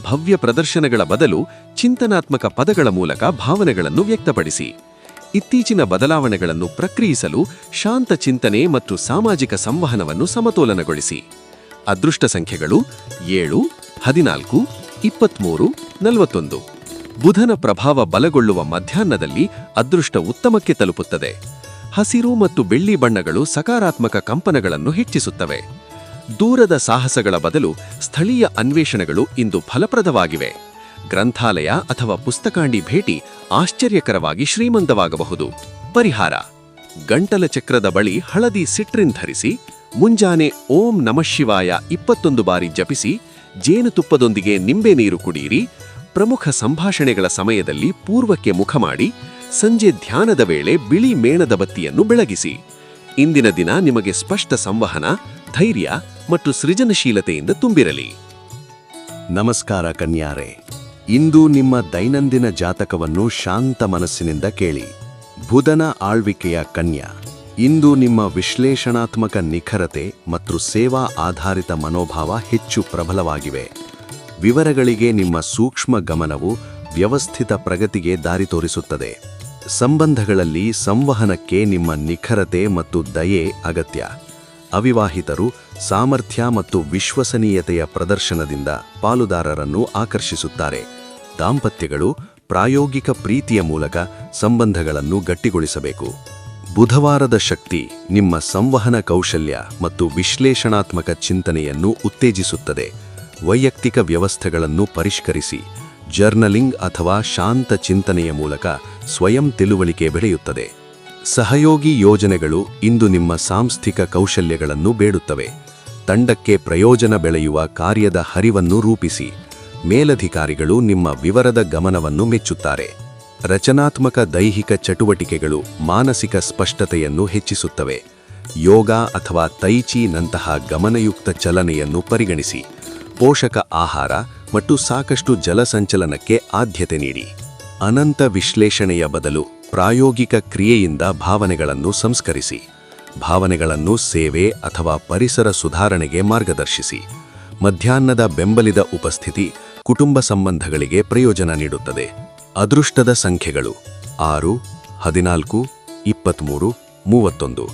ಭವ್ಯ ಪ್ರದರ್ಶನಗಳ ಬದಲು ಚಿಂತನಾತ್ಮಕ ಪದಗಳ ಮೂಲಕ ಭಾವನೆಗಳನ್ನು ವ್ಯಕ್ತಪಡಿಸಿ. ಇತ್ತೀಚಿನ ಬದಲಾವಣೆಗಳನ್ನು ಪ್ರಕ್ರಿಯಿಸಲು ಶಾಂತ ಚಿಂತನೆ ಮತ್ತು ಸಾಮಾಜಿಕ ಸಂವಹನವನ್ನು ಸಮತೋಲನಗೊಳಿಸಿ. ಅದೃಷ್ಟ ಸಂಖ್ಯೆಗಳು 7, 14, 23, 41. ಬುಧನ ಪ್ರಭಾವ ಬಲಗೊಳ್ಳುವ ಮಧ್ಯಾಹ್ನದಲ್ಲಿ ಅದೃಷ್ಟ ಉತ್ತಮಕ್ಕೆ ತಲುಪುತ್ತದೆ. ಹಸಿರು ಮತ್ತು ಬೆಳ್ಳಿ ಬಣ್ಣಗಳು ಸಕಾರಾತ್ಮಕ ಕಂಪನಗಳನ್ನು ಹೆಚ್ಚಿಸುತ್ತವೆ. ದೂರದ ಸಾಹಸಗಳ ಬದಲು ಸ್ಥಳೀಯ ಅನ್ವೇಷಣೆಗಳು ಇಂದು ಫಲಪ್ರದವಾಗಿವೆ. ಗ್ರಂಥಾಲಯ ಅಥವಾ ಪುಸ್ತಕಾಂಡಿ ಭೇಟಿ ಆಶ್ಚರ್ಯಕರವಾಗಿ ಶ್ರೀಮಂತವಾಗಬಹುದು. ಪರಿಹಾರ: ಗಂಟಲ ಚಕ್ರದ ಬಳಿ ಹಳದಿ ಸಿಟ್ರಿನ್ ಧರಿಸಿ. ಮುಂಜಾನೆ ಓಂ ನಮಃಶಿವಾಯ 21 ಬಾರಿ ಜಪಿಸಿ. ಜೇನುತುಪ್ಪದೊಂದಿಗೆ ನಿಂಬೆ ನೀರು ಕುಡಿಯಿರಿ. ಪ್ರಮುಖ ಸಂಭಾಷಣೆಗಳ ಸಮಯದಲ್ಲಿ ಪೂರ್ವಕ್ಕೆ ಮುಖ ಮಾಡಿ. ಸಂಜೆ ಧ್ಯಾನದ ವೇಳೆ ಬಿಳಿ ಮೇಣದ ಬತ್ತಿಯನ್ನು ಬೆಳಗಿಸಿ. ಇಂದಿನ ದಿನ ನಿಮಗೆ ಸ್ಪಷ್ಟ ಸಂವಹನ, ಧೈರ್ಯ ಮತ್ತು ಸೃಜನಶೀಲತೆಯಿಂದ ತುಂಬಿರಲಿ. ನಮಸ್ಕಾರ ಕನ್ಯಾರೆ, ಇಂದು ನಿಮ್ಮ ದೈನಂದಿನ ಜಾತಕವನ್ನು ಶಾಂತ ಮನಸ್ಸಿನಿಂದ ಕೇಳಿ. ಬುಧನ ಆಳ್ವಿಕೆಯ ಕನ್ಯಾ, ಇಂದು ನಿಮ್ಮ ವಿಶ್ಲೇಷಣಾತ್ಮಕ ನಿಖರತೆ ಮತ್ತು ಸೇವಾ ಆಧಾರಿತ ಮನೋಭಾವ ಹೆಚ್ಚು ಪ್ರಬಲವಾಗಿವೆ. ವಿವರಗಳಿಗೆ ನಿಮ್ಮ ಸೂಕ್ಷ್ಮ ಗಮನವು ವ್ಯವಸ್ಥಿತ ಪ್ರಗತಿಗೆ ದಾರಿ ತೋರಿಸುತ್ತದೆ. ಸಂಬಂಧಗಳಲ್ಲಿ ಸಂವಹನಕ್ಕೆ ನಿಮ್ಮ ನಿಖರತೆ ಮತ್ತು ದಯೆ ಅಗತ್ಯ. ಅವಿವಾಹಿತರು ಸಾಮರ್ಥ್ಯ ಮತ್ತು ವಿಶ್ವಸನೀಯತೆಯ ಪ್ರದರ್ಶನದಿಂದ ಪಾಲುದಾರರನ್ನು ಆಕರ್ಷಿಸುತ್ತಾರೆ. ದಾಂಪತ್ಯಗಳು ಪ್ರಾಯೋಗಿಕ ಪ್ರೀತಿಯ ಮೂಲಕ ಸಂಬಂಧಗಳನ್ನು ಗಟ್ಟಿಗೊಳಿಸಬೇಕು. ಬುಧವಾರದ ಶಕ್ತಿ ನಿಮ್ಮ ಸಂವಹನ ಕೌಶಲ್ಯ ಮತ್ತು ವಿಶ್ಲೇಷಣಾತ್ಮಕ ಚಿಂತನೆಯನ್ನು ಉತ್ತೇಜಿಸುತ್ತದೆ. ವೈಯಕ್ತಿಕ ವ್ಯವಸ್ಥೆಗಳನ್ನು ಪರಿಷ್ಕರಿಸಿ. ಜರ್ನಲಿಂಗ್ ಅಥವಾ ಶಾಂತ ಚಿಂತನೆಯ ಮೂಲಕ ಸ್ವಯಂ ತಿಳುವಳಿಕೆ ಬೆಳೆಯುತ್ತದೆ. ಸಹಯೋಗಿ ಯೋಜನೆಗಳು ಇಂದು ನಿಮ್ಮ ಸಾಂಸ್ಥಿಕ ಕೌಶಲ್ಯಗಳನ್ನು ಬೇಡುತ್ತವೆ. ತಂಡಕ್ಕೆ ಪ್ರಯೋಜನ ಬೆಳೆಯುವ ಕಾರ್ಯದ ಹರಿವನ್ನು ರೂಪಿಸಿ. ಮೇಲಧಿಕಾರಿಗಳು ನಿಮ್ಮ ವಿವರದ ಗಮನವನ್ನು ಮೆಚ್ಚುತ್ತಾರೆ. ರಚನಾತ್ಮಕ ದೈಹಿಕ ಚಟುವಟಿಕೆಗಳು ಮಾನಸಿಕ ಸ್ಪಷ್ಟತೆಯನ್ನು ಹೆಚ್ಚಿಸುತ್ತವೆ. ಯೋಗ ಅಥವಾ ತೈಚಿ-ನಂತಹ ಗಮನಯುಕ್ತ ಚಲನೆಯನ್ನು ಪರಿಗಣಿಸಿ. ಪೋಷಕ ಆಹಾರ ಮತ್ತು ಸಾಕಷ್ಟು ಜಲಸಂಚಲನಕ್ಕೆ ಆದ್ಯತೆ ನೀಡಿ. ಅನಂತ ವಿಶ್ಲೇಷಣೆಯ ಬದಲು ಪ್ರಾಯೋಗಿಕ ಕ್ರಿಯೆಯಿಂದ ಭಾವನೆಗಳನ್ನು ಸಂಸ್ಕರಿಸಿ. ಭಾವನೆಗಳನ್ನು ಸೇವೆ ಅಥವಾ ಪರಿಸರ ಸುಧಾರಣೆಗೆ ಮಾರ್ಗದರ್ಶಿಸಿ. ಮಧ್ಯಾಹ್ನದ ಬೆಂಬಲಿತ ಉಪಸ್ಥಿತಿ ಕುಟುಂಬ ಸಂಬಂಧಗಳಿಗೆ ಪ್ರಯೋಜನ ನೀಡುತ್ತದೆ. ಅದೃಷ್ಟದ ಸಂಖ್ಯೆಗಳು 6, 14, 23, 31.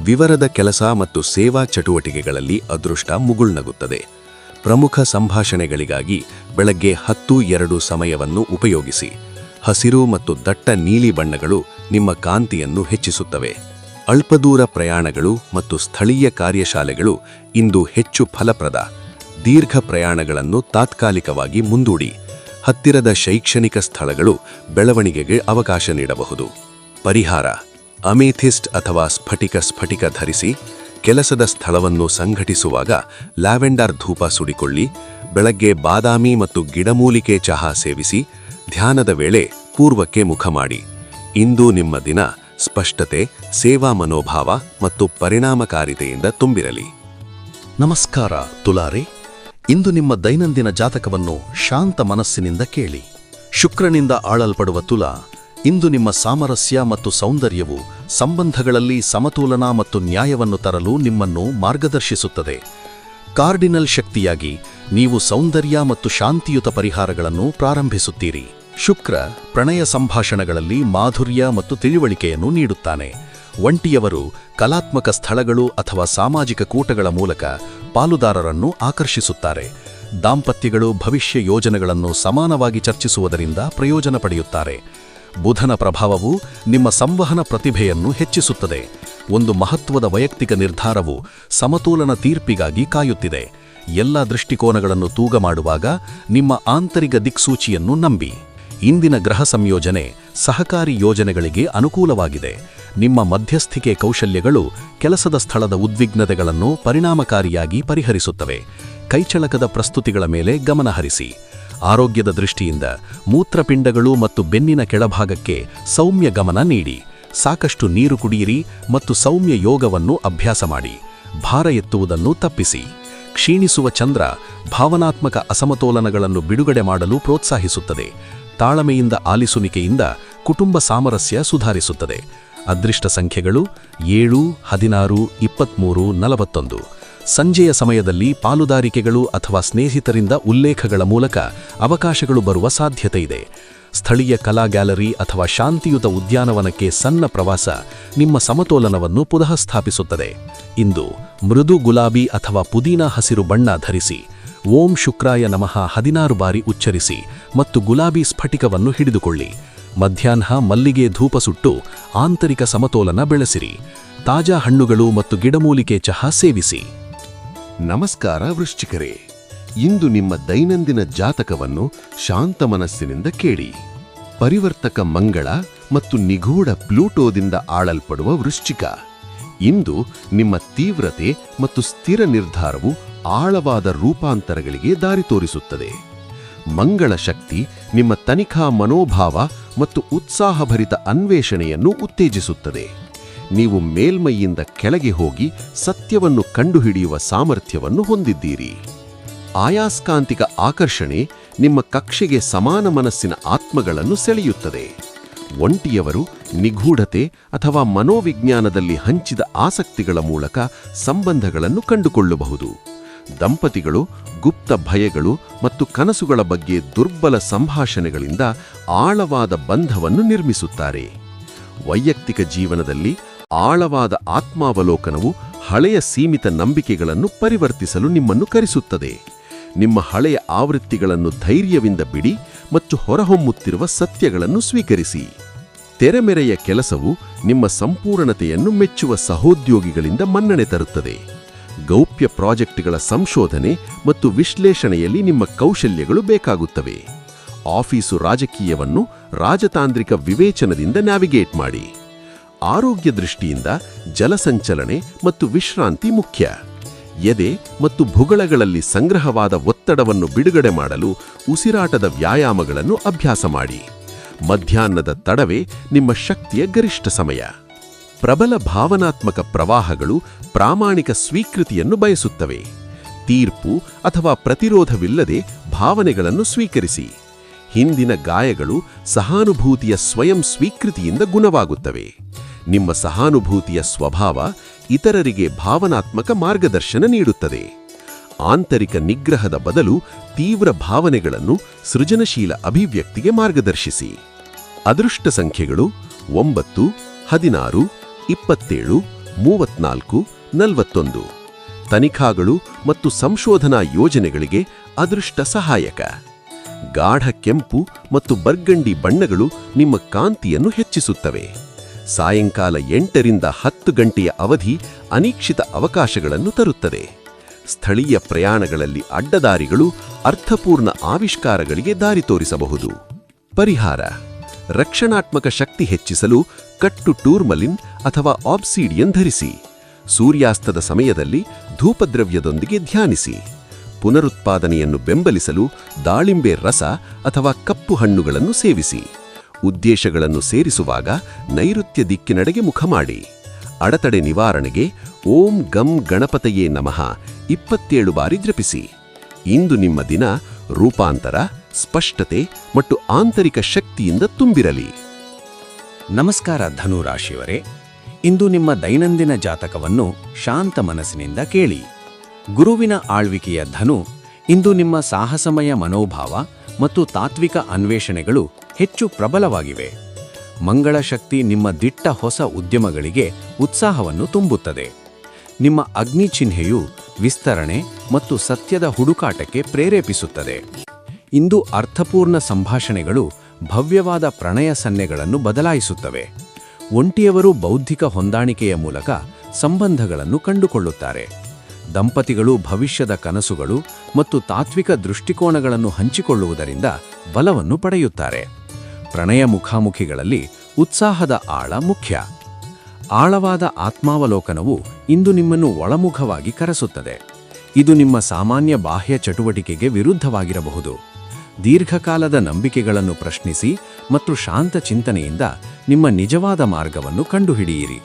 ವಿವರದ ಕೆಲಸ ಮತ್ತು ಸೇವಾ ಚಟುವಟಿಕೆಗಳಲ್ಲಿ ಅದೃಷ್ಟ ಮುಗುಳ್ನಗುತ್ತದೆ. ಪ್ರಮುಖ ಸಂಭಾಷಣೆಗಳಿಗಾಗಿ ಬೆಳಗ್ಗೆ 10:02 ಸಮಯವನ್ನು ಉಪಯೋಗಿಸಿ. ಹಸಿರು ಮತ್ತು ದಟ್ಟ ನೀಲಿ ಬಣ್ಣಗಳು ನಿಮ್ಮ ಕಾಂತಿಯನ್ನು ಹೆಚ್ಚಿಸುತ್ತವೆ. ಅಲ್ಪದೂರ ಪ್ರಯಾಣಗಳು ಮತ್ತು ಸ್ಥಳೀಯ ಕಾರ್ಯಶಾಲೆಗಳು ಇಂದು ಹೆಚ್ಚು ಫಲಪ್ರದ. ದೀರ್ಘ ಪ್ರಯಾಣಗಳನ್ನು ತಾತ್ಕಾಲಿಕವಾಗಿ ಮುಂದೂಡಿ. ಹತ್ತಿರದ ಶೈಕ್ಷಣಿಕ ಸ್ಥಳಗಳು ಬೆಳವಣಿಗೆಗೆ ಅವಕಾಶ ನೀಡಬಹುದು. ಪರಿಹಾರ: ಅಮೇಥಿಸ್ಟ್ ಅಥವಾ ಸ್ಫಟಿಕ ಧರಿಸಿ. ಕೆಲಸದ ಸ್ಥಳವನ್ನು ಸಂಘಟಿಸುವಾಗ ಲ್ಯಾವೆಂಡರ್ ಧೂಪ ಸುಡಿಕೊಳ್ಳಿ. ಬೆಳಗ್ಗೆ ಬಾದಾಮಿ ಮತ್ತು ಗಿಡಮೂಲಿಕೆ ಚಹಾ ಸೇವಿಸಿ. ಧ್ಯಾನದ ವೇಳೆ ಪೂರ್ವಕ್ಕೆ ಮುಖ ಮಾಡಿ. ಇಂದು ನಿಮ್ಮ ದಿನ ಸ್ಪಷ್ಟತೆ, ಸೇವಾ ಮನೋಭಾವ ಮತ್ತು ಪರಿಣಾಮಕಾರಿತೆಯಿಂದ ತುಂಬಿರಲಿ. ನಮಸ್ಕಾರ ತುಲಾರೆ. ಇಂದು ನಿಮ್ಮ ದೈನಂದಿನ ಜಾತಕವನ್ನು ಶಾಂತ ಮನಸ್ಸಿನಿಂದ ಕೇಳಿ. ಶುಕ್ರನಿಂದ ಆಳಲ್ಪಡುವ ತುಲಾ, ಇಂದು ನಿಮ್ಮ ಸಾಮರಸ್ಯ ಮತ್ತು ಸೌಂದರ್ಯವು ಸಂಬಂಧಗಳಲ್ಲಿ ಸಮತೋಲನ ಮತ್ತು ನ್ಯಾಯವನ್ನು ತರಲು ನಿಮ್ಮನ್ನು ಮಾರ್ಗದರ್ಶಿಸುತ್ತದೆ. ಕಾರ್ಡಿನಲ್ ಶಕ್ತಿಯಾಗಿ ನೀವು ಸೌಂದರ್ಯ ಮತ್ತು ಶಾಂತಿಯುತ ಪರಿಹಾರಗಳನ್ನು ಪ್ರಾರಂಭಿಸುತ್ತೀರಿ. ಶುಕ್ರ ಪ್ರಣಯ ಸಂಭಾಷಣೆಗಳಲ್ಲಿ ಮಾಧುರ್ಯ ಮತ್ತು ತಿಳಿವಳಿಕೆಯನ್ನು ನೀಡುತ್ತಾನೆ. ಒಂಟಿಯವರು ಕಲಾತ್ಮಕ ಸ್ಥಳಗಳು ಅಥವಾ ಸಾಮಾಜಿಕ ಕೂಟಗಳ ಮೂಲಕ ಪಾಲುದಾರರನ್ನು ಆಕರ್ಷಿಸುತ್ತಾರೆ. ದಾಂಪತ್ಯಗಳು ಭವಿಷ್ಯ ಯೋಜನೆಗಳನ್ನು ಸಮಾನವಾಗಿ ಚರ್ಚಿಸುವುದರಿಂದ ಪ್ರಯೋಜನ ಪಡೆಯುತ್ತಾರೆ. ಬುಧನ ಪ್ರಭಾವವು ನಿಮ್ಮ ಸಂವಹನ ಪ್ರತಿಭೆಯನ್ನು ಹೆಚ್ಚಿಸುತ್ತದೆ. ಒಂದು ಮಹತ್ವದ ವೈಯಕ್ತಿಕ ನಿರ್ಧಾರವು ಸಮತೋಲನ ತೀರ್ಪಿಗಾಗಿ ಕಾಯುತ್ತಿದೆ. ಎಲ್ಲ ದೃಷ್ಟಿಕೋನಗಳನ್ನು ತೂಗ ಮಾಡುವಾಗ ನಿಮ್ಮ ಆಂತರಿಕ ದಿಕ್ಸೂಚಿಯನ್ನು ನಂಬಿ. ಇಂದಿನ ಗ್ರಹ ಸಂಯೋಜನೆ ಸಹಕಾರಿ ಯೋಜನೆಗಳಿಗೆ ಅನುಕೂಲವಾಗಿದೆ. ನಿಮ್ಮ ಮಧ್ಯಸ್ಥಿಕೆ ಕೌಶಲ್ಯಗಳು ಕೆಲಸದ ಸ್ಥಳದ ಉದ್ವಿಗ್ನತೆಗಳನ್ನು ಪರಿಣಾಮಕಾರಿಯಾಗಿ ಪರಿಹರಿಸುತ್ತವೆ. ಕೈಚಳಕದ ಪ್ರಸ್ತುತಿಗಳ ಮೇಲೆ ಗಮನಹರಿಸಿ. ಆರೋಗ್ಯದ ದೃಷ್ಟಿಯಿಂದ ಮೂತ್ರಪಿಂಡಗಳು ಮತ್ತು ಬೆನ್ನಿನ ಕೆಳಭಾಗಕ್ಕೆ ಸೌಮ್ಯ ಗಮನ ನೀಡಿ. ಸಾಕಷ್ಟು ನೀರು ಕುಡಿಯಿರಿ ಮತ್ತು ಸೌಮ್ಯ ಯೋಗವನ್ನು ಅಭ್ಯಾಸ ಮಾಡಿ. ಭಾರ ಎತ್ತುವುದನ್ನು ತಪ್ಪಿಸಿ. ಕ್ಷೀಣಿಸುವ ಚಂದ್ರ ಭಾವನಾತ್ಮಕ ಅಸಮತೋಲನಗಳನ್ನು ಬಿಡುಗಡೆ ಮಾಡಲು ಪ್ರೋತ್ಸಾಹಿಸುತ್ತದೆ. ತಾಳ್ಮೆಯಿಂದ ಆಲಿಸುವಿಕೆಯಿಂದ ಕುಟುಂಬ ಸಾಮರಸ್ಯ ಸುಧಾರಿಸುತ್ತದೆ. ಅದೃಷ್ಟ ಸಂಖ್ಯೆಗಳು 7, 16, 23, 41. ಸಂಜೆಯ ಸಮಯದಲ್ಲಿ ಪಾಲುದಾರಿಕೆಗಳು ಅಥವಾ ಸ್ನೇಹಿತರಿಂದ ಉಲ್ಲೇಖಗಳ ಮೂಲಕ ಅವಕಾಶಗಳು ಬರುವ ಸಾಧ್ಯತೆಯಿದೆ. ಸ್ಥಳೀಯ ಕಲಾ ಗ್ಯಾಲರಿ ಅಥವಾ ಶಾಂತಿಯುತ ಉದ್ಯಾನವನಕ್ಕೆ ಸಣ್ಣ ಪ್ರವಾಸ ನಿಮ್ಮ ಸಮತೋಲನವನ್ನು ಪುನಃ ಸ್ಥಾಪಿಸುತ್ತದೆ. ಇಂದು ಮೃದು ಗುಲಾಬಿ ಅಥವಾ ಪುದೀನ ಹಸಿರು ಬಣ್ಣ ಧರಿಸಿ. ಓಂ ಶುಕ್ರಾಯ ನಮಃ 16 ಬಾರಿ ಉಚ್ಚರಿಸಿ ಮತ್ತು ಗುಲಾಬಿ ಸ್ಫಟಿಕವನ್ನು ಹಿಡಿದುಕೊಳ್ಳಿ. ಮಧ್ಯಾಹ್ನ ಮಲ್ಲಿಗೆ ಧೂಪ ಸುಟ್ಟು ಆಂತರಿಕ ಸಮತೋಲನ ಬೆಳೆಸಿರಿ. ತಾಜಾ ಹಣ್ಣುಗಳು ಮತ್ತು ಗಿಡಮೂಲಿಕೆ ಚಹಾ ಸೇವಿಸಿ. ನಮಸ್ಕಾರ ವೃಶ್ಚಿಕರೇ. ಇಂದು ನಿಮ್ಮ ದೈನಂದಿನ ಜಾತಕವನ್ನು ಶಾಂತ ಮನಸ್ಸಿನಿಂದ ಕೇಳಿ. ಪರಿವರ್ತಕ ಮಂಗಳ ಮತ್ತು ನಿಗೂಢ ಪ್ಲೂಟೋದಿಂದ ಆಳಲ್ಪಡುವ ವೃಶ್ಚಿಕ. ಇಂದು ನಿಮ್ಮ ತೀವ್ರತೆ ಮತ್ತು ಸ್ಥಿರ ನಿರ್ಧಾರವು ಆಳವಾದ ರೂಪಾಂತರಗಳಿಗೆ ದಾರಿ ತೋರಿಸುತ್ತದೆ. ಮಂಗಳ ಶಕ್ತಿ ನಿಮ್ಮ ತನಿಖಾ ಮನೋಭಾವ ಮತ್ತು ಉತ್ಸಾಹಭರಿತ ಅನ್ವೇಷಣೆಯನ್ನು ಉತ್ತೇಜಿಸುತ್ತದೆ. ನೀವು ಮೇಲ್ಮೈಯಿಂದ ಕೆಳಗೆ ಹೋಗಿ ಸತ್ಯವನ್ನು ಕಂಡುಹಿಡಿಯುವ ಸಾಮರ್ಥ್ಯವನ್ನು ಹೊಂದಿದ್ದೀರಿ. ಆಯಾಸ್ಕಾಂತಿಕ ಆಕರ್ಷಣೆ ನಿಮ್ಮ ಕಕ್ಷೆಗೆ ಸಮಾನ ಮನಸ್ಸಿನ ಆತ್ಮಗಳನ್ನು ಸೆಳೆಯುತ್ತದೆ. ಒಂಟಿಯವರು ನಿಗೂಢತೆ ಅಥವಾ ಮನೋವಿಜ್ಞಾನದಲ್ಲಿ ಹಂಚಿದ ಆಸಕ್ತಿಗಳ ಮೂಲಕ ಸಂಬಂಧಗಳನ್ನು ಕಂಡುಕೊಳ್ಳಬಹುದು. ದಂಪತಿಗಳು ಗುಪ್ತ ಭಯಗಳು ಮತ್ತು ಕನಸುಗಳ ಬಗ್ಗೆ ದುರ್ಬಲ ಸಂಭಾಷಣೆಗಳಿಂದ ಆಳವಾದ ಬಂಧವನ್ನು ನಿರ್ಮಿಸುತ್ತಾರೆ. ವೈಯಕ್ತಿಕ ಜೀವನದಲ್ಲಿ ಆಳವಾದ ಆತ್ಮಾವಲೋಕನವು ಹಳೆಯ ಸೀಮಿತ ನಂಬಿಕೆಗಳನ್ನು ಪರಿವರ್ತಿಸಲು ನಿಮ್ಮನ್ನು ಕರೆಸುತ್ತದೆ. ನಿಮ್ಮ ಹಳೆಯ ಆವೃತ್ತಿಗಳನ್ನು ಧೈರ್ಯದಿಂದ ಬಿಡಿ ಮತ್ತು ಹೊರಹೊಮ್ಮುತ್ತಿರುವ ಸತ್ಯಗಳನ್ನು ಸ್ವೀಕರಿಸಿ. ತೆರೆಮೆರೆಯ ಕೆಲಸವು ನಿಮ್ಮ ಸಂಪೂರ್ಣತೆಯನ್ನು ಮೆಚ್ಚುವ ಸಹೋದ್ಯೋಗಿಗಳಿಂದ ಮನ್ನಣೆ ತರುತ್ತದೆ. ಗೌಪ್ಯ ಪ್ರಾಜೆಕ್ಟ್ಗಳ ಸಂಶೋಧನೆ ಮತ್ತು ವಿಶ್ಲೇಷಣೆಯಲ್ಲಿ ನಿಮ್ಮ ಕೌಶಲ್ಯಗಳು ಬೇಕಾಗುತ್ತವೆ. ಆಫೀಸು ರಾಜಕೀಯವನ್ನು ರಾಜತಾಂತ್ರಿಕ ವಿವೇಚನದಿಂದ ನ್ಯಾವಿಗೇಟ್ ಮಾಡಿ. ಆರೋಗ್ಯ ದೃಷ್ಟಿಯಿಂದ ಜಲಸಂಚಲನೆ ಮತ್ತು ವಿಶ್ರಾಂತಿ ಮುಖ್ಯ. ಎದೆ ಮತ್ತು ಭುಗಳಗಳಲ್ಲಿ ಸಂಗ್ರಹವಾದ ಒತ್ತಡವನ್ನು ಬಿಡುಗಡೆ ಮಾಡಲು ಉಸಿರಾಟದ ವ್ಯಾಯಾಮಗಳನ್ನು ಅಭ್ಯಾಸ ಮಾಡಿ. ಮಧ್ಯಾಹ್ನದ ತಡವೇ ನಿಮ್ಮ ಶಕ್ತಿಯ ಗರಿಷ್ಠ ಸಮಯ. ಪ್ರಬಲ ಭಾವನಾತ್ಮಕ ಪ್ರವಾಹಗಳು ಪ್ರಾಮಾಣಿಕ ಸ್ವೀಕೃತಿಯನ್ನು ಬಯಸುತ್ತವೆ. ತೀರ್ಪು ಅಥವಾ ಪ್ರತಿರೋಧವಿಲ್ಲದೆ ಭಾವನೆಗಳನ್ನು ಸ್ವೀಕರಿಸಿ. ಹಿಂದಿನ ಗಾಯಗಳು ಸಹಾನುಭೂತಿಯ ಸ್ವಯಂ ಸ್ವೀಕೃತಿಯಿಂದ ಗುಣವಾಗುತ್ತವೆ. ನಿಮ್ಮ ಸಹಾನುಭೂತಿಯ ಸ್ವಭಾವ ಇತರರಿಗೆ ಭಾವನಾತ್ಮಕ ಮಾರ್ಗದರ್ಶನ ನೀಡುತ್ತದೆ. ಆಂತರಿಕ ನಿಗ್ರಹದ ಬದಲು ತೀವ್ರ ಭಾವನೆಗಳನ್ನು ಸೃಜನಶೀಲ ಅಭಿವ್ಯಕ್ತಿಗೆ ಮಾರ್ಗದರ್ಶಿಸಿ. ಅದೃಷ್ಟ ಸಂಖ್ಯೆಗಳು 9, 16, 27, 34, 41. ತನಿಖಾಗಳು ಮತ್ತು ಸಂಶೋಧನಾ ಯೋಜನೆಗಳಿಗೆ ಅದೃಷ್ಟ ಸಹಾಯಕ. ಗಾಢ ಕೆಂಪು ಮತ್ತು ಬರ್ಗಂಡಿ ಬಣ್ಣಗಳು ನಿಮ್ಮ ಕಾಂತಿಯನ್ನು ಹೆಚ್ಚಿಸುತ್ತವೆ. ಸಾಯಂಕಾಲ 8 ರಿಂದ 10 ಗಂಟೆಯ ಅವಧಿ ಅನಿರೀಕ್ಷಿತ ಅವಕಾಶಗಳನ್ನು ತರುತ್ತದೆ. ಸ್ಥಳೀಯ ಪ್ರಯಾಣಗಳಲ್ಲಿ ಅಡ್ಡದಾರಿಗಳು ಅರ್ಥಪೂರ್ಣ ಆವಿಷ್ಕಾರಗಳಿಗೆ ದಾರಿ ತೋರಿಸಬಹುದು. ಪರಿಹಾರ: ರಕ್ಷಣಾತ್ಮಕ ಶಕ್ತಿ ಹೆಚ್ಚಿಸಲು ಕಟ್ಟು ಟೂರ್ಮಲಿನ್ ಅಥವಾ ಆಬ್ಸಿಡಿಯನ್ ಧರಿಸಿ. ಸೂರ್ಯಾಸ್ತದ ಸಮಯದಲ್ಲಿ ಧೂಪದ್ರವ್ಯದೊಂದಿಗೆ ಧ್ಯಾನಿಸಿ. ಪುನರುತ್ಪಾದನೆಯನ್ನು ಬೆಂಬಲಿಸಲು ದಾಳಿಂಬೆ ರಸ ಅಥವಾ ಕಪ್ಪು ಹಣ್ಣುಗಳನ್ನು ಸೇವಿಸಿ. ಉದ್ದೇಶಗಳನ್ನು ಸೇರಿಸುವಾಗ ನೈಋತ್ಯ ದಿಕ್ಕಿನೆಡೆಗೆ ಮುಖ ಮಾಡಿ. ಅಡೆತಡೆ ನಿವಾರಣೆಗೆ ಓಂ ಗಂ ಗಣಪತಯೇ ನಮಃ 27 ಬಾರಿ ಜಪಿಸಿ. ಇಂದು ನಿಮ್ಮ ದಿನ ರೂಪಾಂತರ, ಸ್ಪಷ್ಟತೆ ಮತ್ತು ಆಂತರಿಕ ಶಕ್ತಿಯಿಂದ ತುಂಬಿರಲಿ. ನಮಸ್ಕಾರ ಧನುರಾಶಿಯವರೇ, ಇಂದು ನಿಮ್ಮ ದೈನಂದಿನ ಜಾತಕವನ್ನು ಶಾಂತ ಮನಸ್ಸಿನಿಂದ ಕೇಳಿ. ಗುರುವಿನ ಆಳ್ವಿಕೆಯ ಧನು, ಇಂದು ನಿಮ್ಮ ಸಾಹಸಮಯ ಮನೋಭಾವ ಮತ್ತು ತಾತ್ವಿಕ ಅನ್ವೇಷಣೆಗಳು ಹೆಚ್ಚು ಪ್ರಬಲವಾಗಿವೆ. ಮಂಗಳ ಶಕ್ತಿ ನಿಮ್ಮ ದಿಟ್ಟ ಹೊಸ ಉದ್ಯಮಗಳಿಗೆ ಉತ್ಸಾಹವನ್ನು ತುಂಬುತ್ತದೆ. ನಿಮ್ಮ ಅಗ್ನಿ ಚಿಹ್ನೆಯು ವಿಸ್ತರಣೆ ಮತ್ತು ಸತ್ಯದ ಹುಡುಕಾಟಕ್ಕೆ ಪ್ರೇರೇಪಿಸುತ್ತದೆ. ಇಂದು ಅರ್ಥಪೂರ್ಣ ಸಂಭಾಷಣೆಗಳು ಭವ್ಯವಾದ ಪ್ರಣಯ ಸನ್ನೆಗಳನ್ನು ಬದಲಾಯಿಸುತ್ತವೆ. ಒಂಟಿಯವರು ಬೌದ್ಧಿಕ ಹೊಂದಾಣಿಕೆಯ ಮೂಲಕ ಸಂಬಂಧಗಳನ್ನು ಕಂಡುಕೊಳ್ಳುತ್ತಾರೆ. ದಂಪತಿಗಳು ಭವಿಷ್ಯದ ಕನಸುಗಳು ಮತ್ತು ತಾತ್ವಿಕ ದೃಷ್ಟಿಕೋನಗಳನ್ನು ಹಂಚಿಕೊಳ್ಳುವುದರಿಂದ ಬಲವನ್ನು ಪಡೆಯುತ್ತಾರೆ. ಪ್ರಣಯ ಮುಖಾಮುಖಿಗಳಲ್ಲಿ ಉತ್ಸಾಹದ ಆಳ ಮುಖ್ಯ. ಆಳವಾದ ಆತ್ಮಾವಲೋಕನವು ಇಂದು ನಿಮ್ಮನ್ನು ಒಳಮುಖವಾಗಿ ಕರೆಸುತ್ತದೆ. ಇದು ನಿಮ್ಮ ಸಾಮಾನ್ಯ ಬಾಹ್ಯ ಚಟುವಟಿಕೆಗೆ ವಿರುದ್ಧವಾಗಿರಬಹುದು. ದೀರ್ಘಕಾಲದ ನಂಬಿಕೆಗಳನ್ನು ಪ್ರಶ್ನಿಸಿ ಮತ್ತು ಶಾಂತ ಚಿಂತನೆಯಿಂದ ನಿಮ್ಮ ನಿಜವಾದ ಮಾರ್ಗವನ್ನು ಕಂಡುಹಿಡಿಯಿರಿ.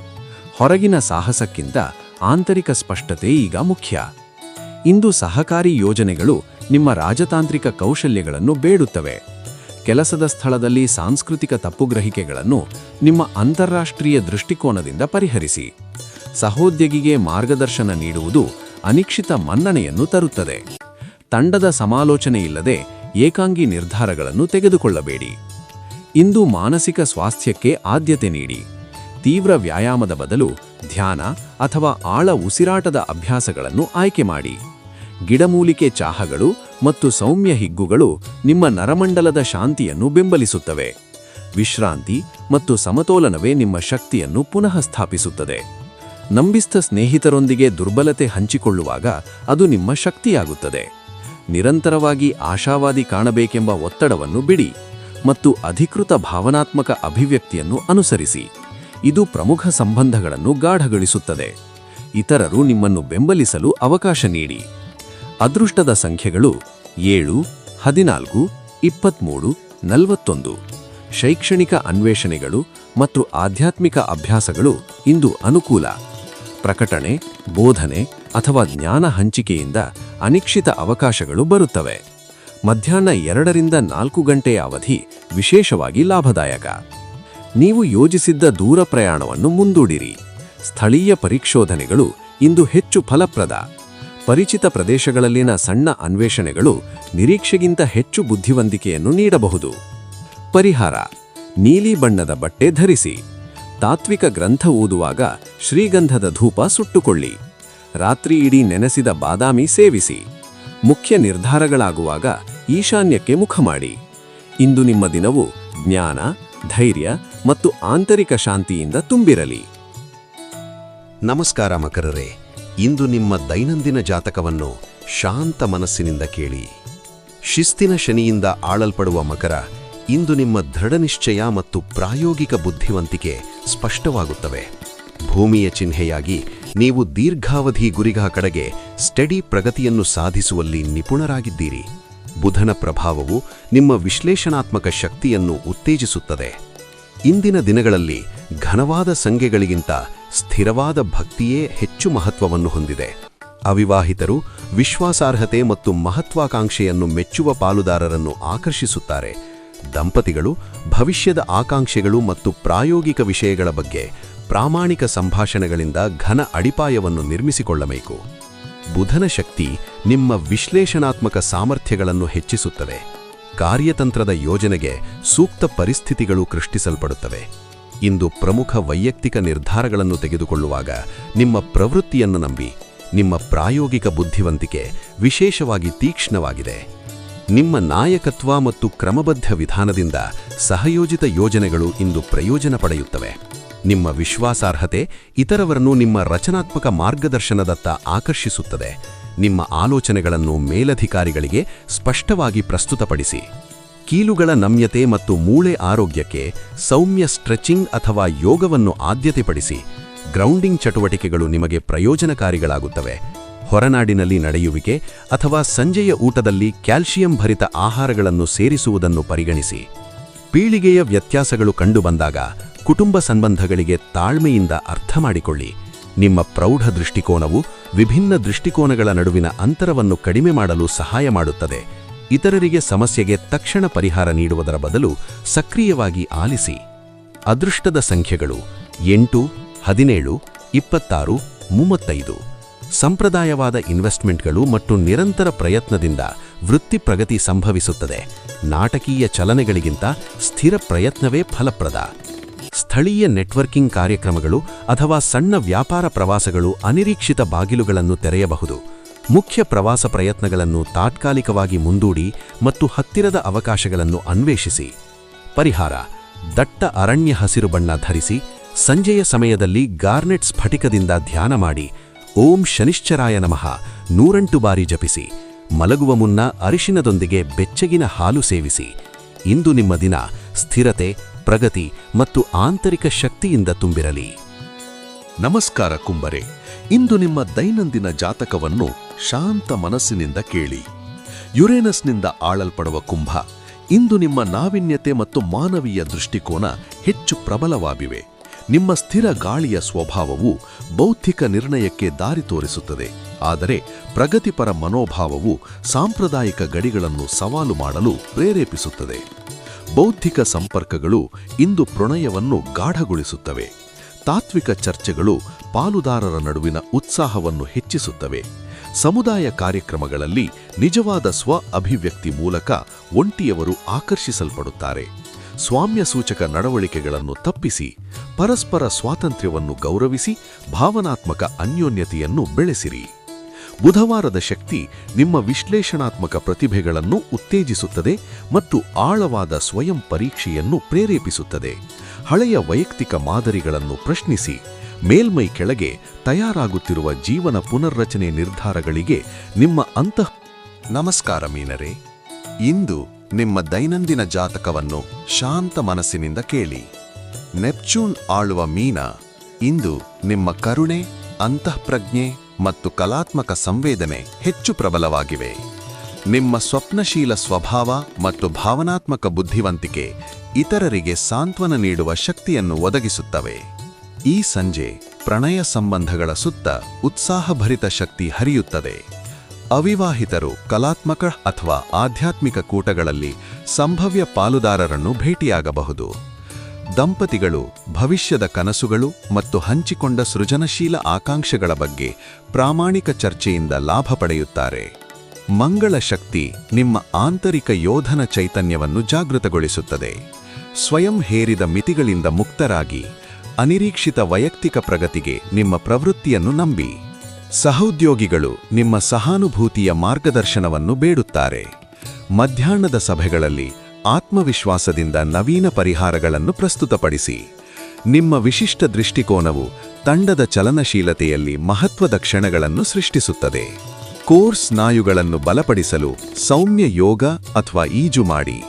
ಹೊರಗಿನ ಸಾಹಸಕ್ಕಿಂತ ಆಂತರಿಕ ಸ್ಪಷ್ಟತೆ ಈಗ ಮುಖ್ಯ. ಇಂದು ಸಹಕಾರಿ ಯೋಜನೆಗಳು ನಿಮ್ಮ ರಾಜತಾಂತ್ರಿಕ ಕೌಶಲ್ಯಗಳನ್ನು ಬೇಡುತ್ತವೆ. ಕೆಲಸದ ಸ್ಥಳದಲ್ಲಿ ಸಾಂಸ್ಕೃತಿಕ ತಪ್ಪುಗ್ರಹಿಕೆಗಳನ್ನು ನಿಮ್ಮ ಅಂತಾರಾಷ್ಟ್ರೀಯ ದೃಷ್ಟಿಕೋನದಿಂದ ಪರಿಹರಿಸಿ. ಸಹೋದ್ಯೋಗಿಗೆ ಮಾರ್ಗದರ್ಶನ ನೀಡುವುದು ಅನಿರೀಕ್ಷಿತ ಮನ್ನಣೆಯನ್ನು ತರುತ್ತದೆ. ತಂಡದ ಸಮಾಲೋಚನೆಯಿಲ್ಲದೆ ಏಕಾಂಗಿ ನಿರ್ಧಾರಗಳನ್ನು ತೆಗೆದುಕೊಳ್ಳಬೇಡಿ. ಇಂದು ಮಾನಸಿಕ ಸ್ವಾಸ್ಥ್ಯಕ್ಕೆ ಆದ್ಯತೆ ನೀಡಿ. ತೀವ್ರ ವ್ಯಾಯಾಮದ ಬದಲು ಧ್ಯಾನ ಅಥವಾ ಆಳ ಉಸಿರಾಟದ ಅಭ್ಯಾಸಗಳನ್ನು ಆಯ್ಕೆ ಮಾಡಿ. ಗಿಡಮೂಲಿಕೆ ಚಾಹಗಳು ಮತ್ತು ಸೌಮ್ಯ ಹಿಗ್ಗುಗಳು ನಿಮ್ಮ ನರಮಂಡಲದ ಶಾಂತಿಯನ್ನು ಬೆಂಬಲಿಸುತ್ತವೆ. ವಿಶ್ರಾಂತಿ ಮತ್ತು ಸಮತೋಲನವೇ ನಿಮ್ಮ ಶಕ್ತಿಯನ್ನು ಪುನಃ ಸ್ಥಾಪಿಸುತ್ತದೆ. ನಂಬಿಸ್ಥ ಸ್ನೇಹಿತರೊಂದಿಗೆ ದುರ್ಬಲತೆ ಹಂಚಿಕೊಳ್ಳುವಾಗ ಅದು ನಿಮ್ಮ ಶಕ್ತಿಯಾಗುತ್ತದೆ. ನಿರಂತರವಾಗಿ ಆಶಾವಾದಿ ಕಾಣಬೇಕೆಂಬ ಒತ್ತಡವನ್ನು ಬಿಡಿ ಮತ್ತು ಅಧಿಕೃತ ಭಾವನಾತ್ಮಕ ಅಭಿವ್ಯಕ್ತಿಯನ್ನು ಅನುಸರಿಸಿ. ಇದು ಪ್ರಮುಖ ಸಂಬಂಧಗಳನ್ನು ಗಾಢಗೊಳಿಸುತ್ತದೆ. ಇತರರು ನಿಮ್ಮನ್ನು ಬೆಂಬಲಿಸಲು ಅವಕಾಶ ನೀಡಿ. ಅದೃಷ್ಟದ ಸಂಖ್ಯೆಗಳು 7, 14, 23, 41. ಶೈಕ್ಷಣಿಕ ಅನ್ವೇಷಣೆಗಳು ಮತ್ತು ಆಧ್ಯಾತ್ಮಿಕ ಅಭ್ಯಾಸಗಳು ಇಂದು ಅನುಕೂಲ. ಪ್ರಕಟಣೆ, ಬೋಧನೆ ಅಥವಾ ಜ್ಞಾನ ಹಂಚಿಕೆಯಿಂದ ಅನಿರೀಕ್ಷಿತ ಅವಕಾಶಗಳು ಬರುತ್ತವೆ. ಮಧ್ಯಾಹ್ನ 2 ರಿಂದ 4 ಗಂಟೆಯ ಅವಧಿ ವಿಶೇಷವಾಗಿ ಲಾಭದಾಯಕ. ನೀವು ಯೋಜಿಸಿದ್ದ ದೂರ ಪ್ರಯಾಣವನ್ನು ಮುಂದೂಡಿರಿ. ಸ್ಥಳೀಯ ಪರಿಶೋಧನೆಗಳು ಇಂದು ಹೆಚ್ಚು ಫಲಪ್ರದ. ಪರಿಚಿತ ಪ್ರದೇಶಗಳಲ್ಲಿನ ಸಣ್ಣ ಅನ್ವೇಷಣೆಗಳು ನಿರೀಕ್ಷೆಗಿಂತ ಹೆಚ್ಚು ಬುದ್ಧಿವಂತಿಕೆಯನ್ನು ನೀಡಬಹುದು. ಪರಿಹಾರ: ನೀಲಿ ಬಣ್ಣದ ಬಟ್ಟೆ ಧರಿಸಿ. ತಾತ್ವಿಕ ಗ್ರಂಥ ಓದುವಾಗ ಶ್ರೀಗಂಧದ ಧೂಪ ಸುಟ್ಟುಕೊಳ್ಳಿ. ರಾತ್ರಿ ಇಡೀ ನೆನೆಸಿದ ಬಾದಾಮಿ ಸೇವಿಸಿ. ಮುಖ್ಯ ನಿರ್ಧಾರಗಳಾಗುವಾಗ ಈಶಾನ್ಯಕ್ಕೆ ಮುಖ ಮಾಡಿ. ಇಂದು ನಿಮ್ಮ ದಿನವು ಜ್ಞಾನ, ಧೈರ್ಯ ಮತ್ತು ಆಂತರಿಕ ಶಾಂತಿಯಿಂದ ತುಂಬಿರಲಿ. ನಮಸ್ಕಾರ ಮಕರರೇ, ಇಂದು ನಿಮ್ಮ ದೈನಂದಿನ ಜಾತಕವನ್ನು ಶಾಂತ ಮನಸ್ಸಿನಿಂದ ಕೇಳಿ. ಶಿಸ್ತಿನ ಶನಿಯಿಂದ ಆಳಲ್ಪಡುವ ಮಕರ ಇಂದು ನಿಮ್ಮ ದೃಢನಿಶ್ಚಯ ಮತ್ತು ಪ್ರಾಯೋಗಿಕ ಬುದ್ಧಿವಂತಿಕೆ ಸ್ಪಷ್ಟವಾಗುತ್ತವೆ. ಭೂಮಿಯ ಚಿಹ್ನೆಯಾಗಿ ನೀವು ದೀರ್ಘಾವಧಿ ಗುರಿಗಳ ಕಡೆಗೆ ಸ್ಟಡಿ ಪ್ರಗತಿಯನ್ನು ಸಾಧಿಸುವಲ್ಲಿ ನಿಪುಣರಾಗಿದ್ದೀರಿ. ಬುಧನ ಪ್ರಭಾವವು ನಿಮ್ಮ ವಿಶ್ಲೇಷಣಾತ್ಮಕ ಶಕ್ತಿಯನ್ನು ಉತ್ತೇಜಿಸುತ್ತದೆ. ಇಂದಿನ ದಿನಗಳಲ್ಲಿ ಘನವಾದ ಸಂಖ್ಯೆಗಳಿಗಿಂತ ಸ್ಥಿರವಾದ ಭಕ್ತಿಯೇ ಹೆಚ್ಚು ಮಹತ್ವವನ್ನು ಹೊಂದಿದೆ. ಅವಿವಾಹಿತರು ವಿಶ್ವಾಸಾರ್ಹತೆ ಮತ್ತು ಮಹತ್ವಾಕಾಂಕ್ಷೆಯನ್ನು ಮೆಚ್ಚುವ ಪಾಲುದಾರರನ್ನು ಆಕರ್ಷಿಸುತ್ತಾರೆ. ದಂಪತಿಗಳು ಭವಿಷ್ಯದ ಆಕಾಂಕ್ಷೆಗಳು ಮತ್ತು ಪ್ರಾಯೋಗಿಕ ವಿಷಯಗಳ ಬಗ್ಗೆ ಪ್ರಾಮಾಣಿಕ ಸಂಭಾಷಣೆಗಳಿಂದ ಘನ ಅಡಿಪಾಯವನ್ನು ನಿರ್ಮಿಸಿಕೊಳ್ಳಬೇಕು. ಬುಧನ ಶಕ್ತಿ ನಿಮ್ಮ ವಿಶ್ಲೇಷಣಾತ್ಮಕ ಸಾಮರ್ಥ್ಯಗಳನ್ನು ಹೆಚ್ಚಿಸುತ್ತದೆ. ಕಾರ್ಯತಂತ್ರದ ಯೋಜನೆಗೆ ಸೂಕ್ತ ಪರಿಸ್ಥಿತಿಗಳು ಸೃಷ್ಟಿಸಲ್ಪಡುತ್ತವೆ. ಇಂದು ಪ್ರಮುಖ ವೈಯಕ್ತಿಕ ನಿರ್ಧಾರಗಳನ್ನು ತೆಗೆದುಕೊಳ್ಳುವಾಗ ನಿಮ್ಮ ಪ್ರವೃತ್ತಿಯನ್ನು ನಂಬಿ. ನಿಮ್ಮ ಪ್ರಾಯೋಗಿಕ ಬುದ್ಧಿವಂತಿಕೆ ವಿಶೇಷವಾಗಿ ತೀಕ್ಷ್ಣವಾಗಿದೆ. ನಿಮ್ಮ ನಾಯಕತ್ವ ಮತ್ತು ಕ್ರಮಬದ್ಧ ವಿಧಾನದಿಂದ ಸಹಯೋಜಿತ ಯೋಜನೆಗಳು ಇಂದು ಪ್ರಯೋಜನ ಪಡೆಯುತ್ತವೆ. ನಿಮ್ಮ ವಿಶ್ವಾಸಾರ್ಹತೆ ಇತರವರನ್ನು ನಿಮ್ಮ ರಚನಾತ್ಮಕ ಮಾರ್ಗದರ್ಶನದತ್ತ ಆಕರ್ಷಿಸುತ್ತದೆ. ನಿಮ್ಮ ಆಲೋಚನೆಗಳನ್ನು ಮೇಲಧಿಕಾರಿಗಳಿಗೆ ಸ್ಪಷ್ಟವಾಗಿ ಪ್ರಸ್ತುತಪಡಿಸಿ. ಕೀಲುಗಳ ನಮ್ಯತೆ ಮತ್ತು ಮೂಳೆ ಆರೋಗ್ಯಕ್ಕೆ ಸೌಮ್ಯ ಸ್ಟ್ರೆಚಿಂಗ್ ಅಥವಾ ಯೋಗವನ್ನು ಆದ್ಯತೆಪಡಿಸಿ. ಗ್ರೌಂಡಿಂಗ್ ಚಟುವಟಿಕೆಗಳು ನಿಮಗೆ ಪ್ರಯೋಜನಕಾರಿಗಳಾಗುತ್ತವೆ. ಹೊರನಾಡಿನಲ್ಲಿ ನಡೆಯುವಿಕೆ ಅಥವಾ ಸಂಜೆಯ ಊಟದಲ್ಲಿ ಕ್ಯಾಲ್ಸಿಯಂ ಭರಿತ ಆಹಾರಗಳನ್ನು ಸೇರಿಸುವುದನ್ನು ಪರಿಗಣಿಸಿ. ಪೀಳಿಗೆಯ ವ್ಯತ್ಯಾಸಗಳು ಕಂಡುಬಂದಾಗ ಕುಟುಂಬ ಸಂಬಂಧಗಳಿಗೆ ತಾಳ್ಮೆಯಿಂದ ಅರ್ಥ ಮಾಡಿಕೊಳ್ಳಿ. ನಿಮ್ಮ ಪ್ರೌಢ ದೃಷ್ಟಿಕೋನವು ವಿಭಿನ್ನ ದೃಷ್ಟಿಕೋನಗಳ ನಡುವಿನ ಅಂತರವನ್ನು ಕಡಿಮೆ ಮಾಡಲು ಸಹಾಯ ಮಾಡುತ್ತದೆ. ಇತರರಿಗೆ ಸಮಸ್ಯೆಗೆ ತಕ್ಷಣ ಪರಿಹಾರ ನೀಡುವುದರ ಬದಲು ಸಕ್ರಿಯವಾಗಿ ಆಲಿಸಿ. ಅದೃಷ್ಟದ ಸಂಖ್ಯೆಗಳು 8, 17, 26, 35. ಸಂಪ್ರದಾಯವಾದ ಇನ್ವೆಸ್ಟ್ಮೆಂಟ್ಗಳು ಮತ್ತು ನಿರಂತರ ಪ್ರಯತ್ನದಿಂದ ವೃತ್ತಿ ಪ್ರಗತಿ ಸಂಭವಿಸುತ್ತದೆ. ನಾಟಕೀಯ ಚಲನೆಗಳಿಗಿಂತ ಸ್ಥಿರ ಪ್ರಯತ್ನವೇ ಫಲಪ್ರದ. ಸ್ಥಳೀಯ ನೆಟ್ವರ್ಕಿಂಗ್ ಕಾರ್ಯಕ್ರಮಗಳು ಅಥವಾ ಸಣ್ಣ ವ್ಯಾಪಾರ ಪ್ರವಾಸಗಳು ಅನಿರೀಕ್ಷಿತ ಬಾಗಿಲುಗಳನ್ನು ತೆರೆಯಬಹುದು. ಮುಖ್ಯ ಪ್ರವಾಸ ಪ್ರಯತ್ನಗಳನ್ನು ತಾತ್ಕಾಲಿಕವಾಗಿ ಮುಂದೂಡಿ ಮತ್ತು ಹತ್ತಿರದ ಅವಕಾಶಗಳನ್ನು ಅನ್ವೇಷಿಸಿ. ಪರಿಹಾರ: ದಟ್ಟ ಅರಣ್ಯ ಹಸಿರು ಬಣ್ಣ ಧರಿಸಿ. ಸಂಜೆಯ ಸಮಯದಲ್ಲಿ ಗಾರ್ನೆಟ್ ಸ್ಫಟಿಕದಿಂದ ಧ್ಯಾನ ಮಾಡಿ. ಓಂ ಶನಿಶ್ಚರಾಯ ನಮಃ 108 ಬಾರಿ ಜಪಿಸಿ. ಮಲಗುವ ಮುನ್ನ ಅರಿಶಿನದೊಂದಿಗೆ ಬೆಚ್ಚಗಿನ ಹಾಲು ಸೇವಿಸಿ. ಇಂದು ನಿಮ್ಮ ದಿನ ಸ್ಥಿರತೆ, ಪ್ರಗತಿ ಮತ್ತು ಆಂತರಿಕ ಶಕ್ತಿಯಿಂದ ತುಂಬಿರಲಿ. ನಮಸ್ಕಾರ ಕುಂಬರೆ. ಇಂದು ನಿಮ್ಮ ದೈನಂದಿನ ಜಾತಕವನ್ನು ಶಾಂತ ಮನಸ್ಸಿನಿಂದ ಕೇಳಿ. ಯುರೇನಸ್ನಿಂದ ಆಳಲ್ಪಡುವ ಕುಂಭ, ಇಂದು ನಿಮ್ಮ ನಾವೀನ್ಯತೆ ಮತ್ತು ಮಾನವೀಯ ದೃಷ್ಟಿಕೋನ ಹೆಚ್ಚು ಪ್ರಬಲವಾಗಿವೆ. ನಿಮ್ಮ ಸ್ಥಿರ ಗಾಳಿಯ ಸ್ವಭಾವವು ಬೌದ್ಧಿಕ ನಿರ್ಣಯಕ್ಕೆ ದಾರಿ ತೋರಿಸುತ್ತದೆ. ಆದರೆ ಪ್ರಗತಿಪರ ಮನೋಭಾವವು ಸಾಂಪ್ರದಾಯಿಕ ಗಡಿಗಳನ್ನು ಸವಾಲು ಮಾಡಲು ಪ್ರೇರೇಪಿಸುತ್ತದೆ. ಬೌದ್ಧಿಕ ಸಂಪರ್ಕಗಳು ಇಂದು ಪ್ರಣಯವನ್ನು ಗಾಢಗೊಳಿಸುತ್ತವೆ. ತಾತ್ವಿಕ ಚರ್ಚೆಗಳು ಪಾಲುದಾರರ ನಡುವಿನ ಉತ್ಸಾಹವನ್ನು ಹೆಚ್ಚಿಸುತ್ತವೆ. ಸಮುದಾಯ ಕಾರ್ಯಕ್ರಮಗಳಲ್ಲಿ ನಿಜವಾದ ಸ್ವ ಅಭಿವ್ಯಕ್ತಿ ಮೂಲಕ ಒಂಟಿಯವರು ಆಕರ್ಷಿಸಲ್ಪಡುತ್ತಾರೆ. ಸ್ವಾಮ್ಯ ಸೂಚಕ ನಡವಳಿಕೆಗಳನ್ನು ತಪ್ಪಿಸಿ. ಪರಸ್ಪರ ಸ್ವಾತಂತ್ರ್ಯವನ್ನು ಗೌರವಿಸಿ ಭಾವನಾತ್ಮಕ ಅನ್ಯೋನ್ಯತೆಯನ್ನು ಬೆಳೆಸಿರಿ. ಬುಧವಾರದ ಶಕ್ತಿ ನಿಮ್ಮ ವಿಶ್ಲೇಷಣಾತ್ಮಕ ಪ್ರತಿಭೆಗಳನ್ನು ಉತ್ತೇಜಿಸುತ್ತದೆ ಮತ್ತು ಆಳವಾದ ಸ್ವಯಂ ಪರೀಕ್ಷೆಯನ್ನು ಪ್ರೇರೇಪಿಸುತ್ತದೆ. ಹಳೆಯ ವೈಯಕ್ತಿಕ ಮಾದರಿಗಳನ್ನು ಪ್ರಶ್ನಿಸಿ. ಮೇಲ್ಮೈ ಕೆಳಗೆ ತಯಾರಾಗುತ್ತಿರುವ ಜೀವನ ಪುನರ್ರಚನೆ ನಿರ್ಧಾರಗಳಿಗೆ ನಿಮ್ಮ ನಮಸ್ಕಾರ ಮೀನರೇ. ಇಂದು ನಿಮ್ಮ ದೈನಂದಿನ ಜಾತಕವನ್ನು ಶಾಂತ ಮನಸ್ಸಿನಿಂದ ಕೇಳಿ. ನೆಪ್ಚೂನ್ ಆಳುವ ಮೀನ ಇಂದು ನಿಮ್ಮ ಕರುಣೆ, ಅಂತಃಪ್ರಜ್ಞೆ ಮತ್ತು ಕಲಾತ್ಮಕ ಸಂವೇದನೆ ಹೆಚ್ಚು ಪ್ರಬಲವಾಗಿವೆ. ನಿಮ್ಮ ಸ್ವಪ್ನಶೀಲ ಸ್ವಭಾವ ಮತ್ತು ಭಾವನಾತ್ಮಕ ಬುದ್ಧಿವಂತಿಕೆ ಇತರರಿಗೆ ಸಾಂತ್ವನ ನೀಡುವ ಶಕ್ತಿಯನ್ನು ಒದಗಿಸುತ್ತವೆ. ಈ ಸಂಜೆ ಪ್ರಣಯ ಸಂಬಂಧಗಳ ಸುತ್ತ ಉತ್ಸಾಹಭರಿತ ಶಕ್ತಿ ಹರಿಯುತ್ತದೆ. ಅವಿವಾಹಿತರು ಕಲಾತ್ಮಕ ಅಥವಾ ಆಧ್ಯಾತ್ಮಿಕ ಕೂಟಗಳಲ್ಲಿ ಸಂಭವ್ಯ ಪಾಲುದಾರರನ್ನು ಭೇಟಿಯಾಗಬಹುದು. ದಂಪತಿಗಳು ಭವಿಷ್ಯದ ಕನಸುಗಳು ಮತ್ತು ಹಂಚಿಕೊಂಡ ಸೃಜನಶೀಲ ಆಕಾಂಕ್ಷೆಗಳ ಬಗ್ಗೆ ಪ್ರಾಮಾಣಿಕ ಚರ್ಚೆಯಿಂದ ಲಾಭ ಪಡೆಯುತ್ತಾರೆ. ಮಂಗಳ ಶಕ್ತಿ ನಿಮ್ಮ ಆಂತರಿಕ ಯೋಧನ ಚೈತನ್ಯವನ್ನು ಜಾಗೃತಗೊಳಿಸುತ್ತದೆ. ಸ್ವಯಂ ಹೇರಿದ ಮಿತಿಗಳಿಂದ ಮುಕ್ತರಾಗಿ ಅನಿರೀಕ್ಷಿತ ವೈಯಕ್ತಿಕ ಪ್ರಗತಿಗೆ ನಿಮ್ಮ ಪ್ರವೃತ್ತಿಯನ್ನು ನಂಬಿ. ಸಹೋದ್ಯೋಗಿಗಳು ನಿಮ್ಮ ಸಹಾನುಭೂತಿಯ ಮಾರ್ಗದರ್ಶನವನ್ನು ಬೇಡುತ್ತಾರೆ. ಮಧ್ಯಾಹ್ನದ ಸಭೆಗಳಲ್ಲಿ ಆತ್ಮವಿಶ್ವಾಸದಿಂದ ನವೀನ ಪರಿಹಾರಗಳನ್ನು ಪ್ರಸ್ತುತಪಡಿಸಿ. ನಿಮ್ಮ ವಿಶಿಷ್ಟ ದೃಷ್ಟಿಕೋನವು ತಂಡದ ಚಲನಶೀಲತೆಯಲ್ಲಿ ಮಹತ್ವದ ಕ್ಷಣಗಳನ್ನು ಸೃಷ್ಟಿಸುತ್ತದೆ. ಕೋರ್ ಸ್ನಾಯುಗಳನ್ನು ಬಲಪಡಿಸಲು ಸೌಮ್ಯ ಯೋಗ ಅಥವಾ ಈಜು ಮಾಡಿ.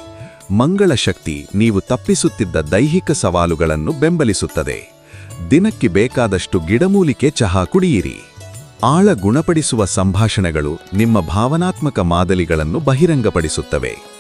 ಮಂಗಳ ಶಕ್ತಿ ನೀವು ತಪ್ಪಿಸುತ್ತಿದ್ದ ದೈಹಿಕ ಸವಾಲುಗಳನ್ನು ಬೆಂಬಲಿಸುತ್ತದೆ. ದಿನಕ್ಕೆ ಬೇಕಾದಷ್ಟು ಗಿಡಮೂಲಿಕೆ ಚಹಾ ಕುಡಿಯಿರಿ. ಆಳ ಗುಣಪಡಿಸುವ ಸಂಭಾಷಣೆಗಳು ನಿಮ್ಮ ಭಾವನಾತ್ಮಕ ಮಾದಲಿಗಳನ್ನು ಬಹಿರಂಗಪಡಿಸುತ್ತವೆ.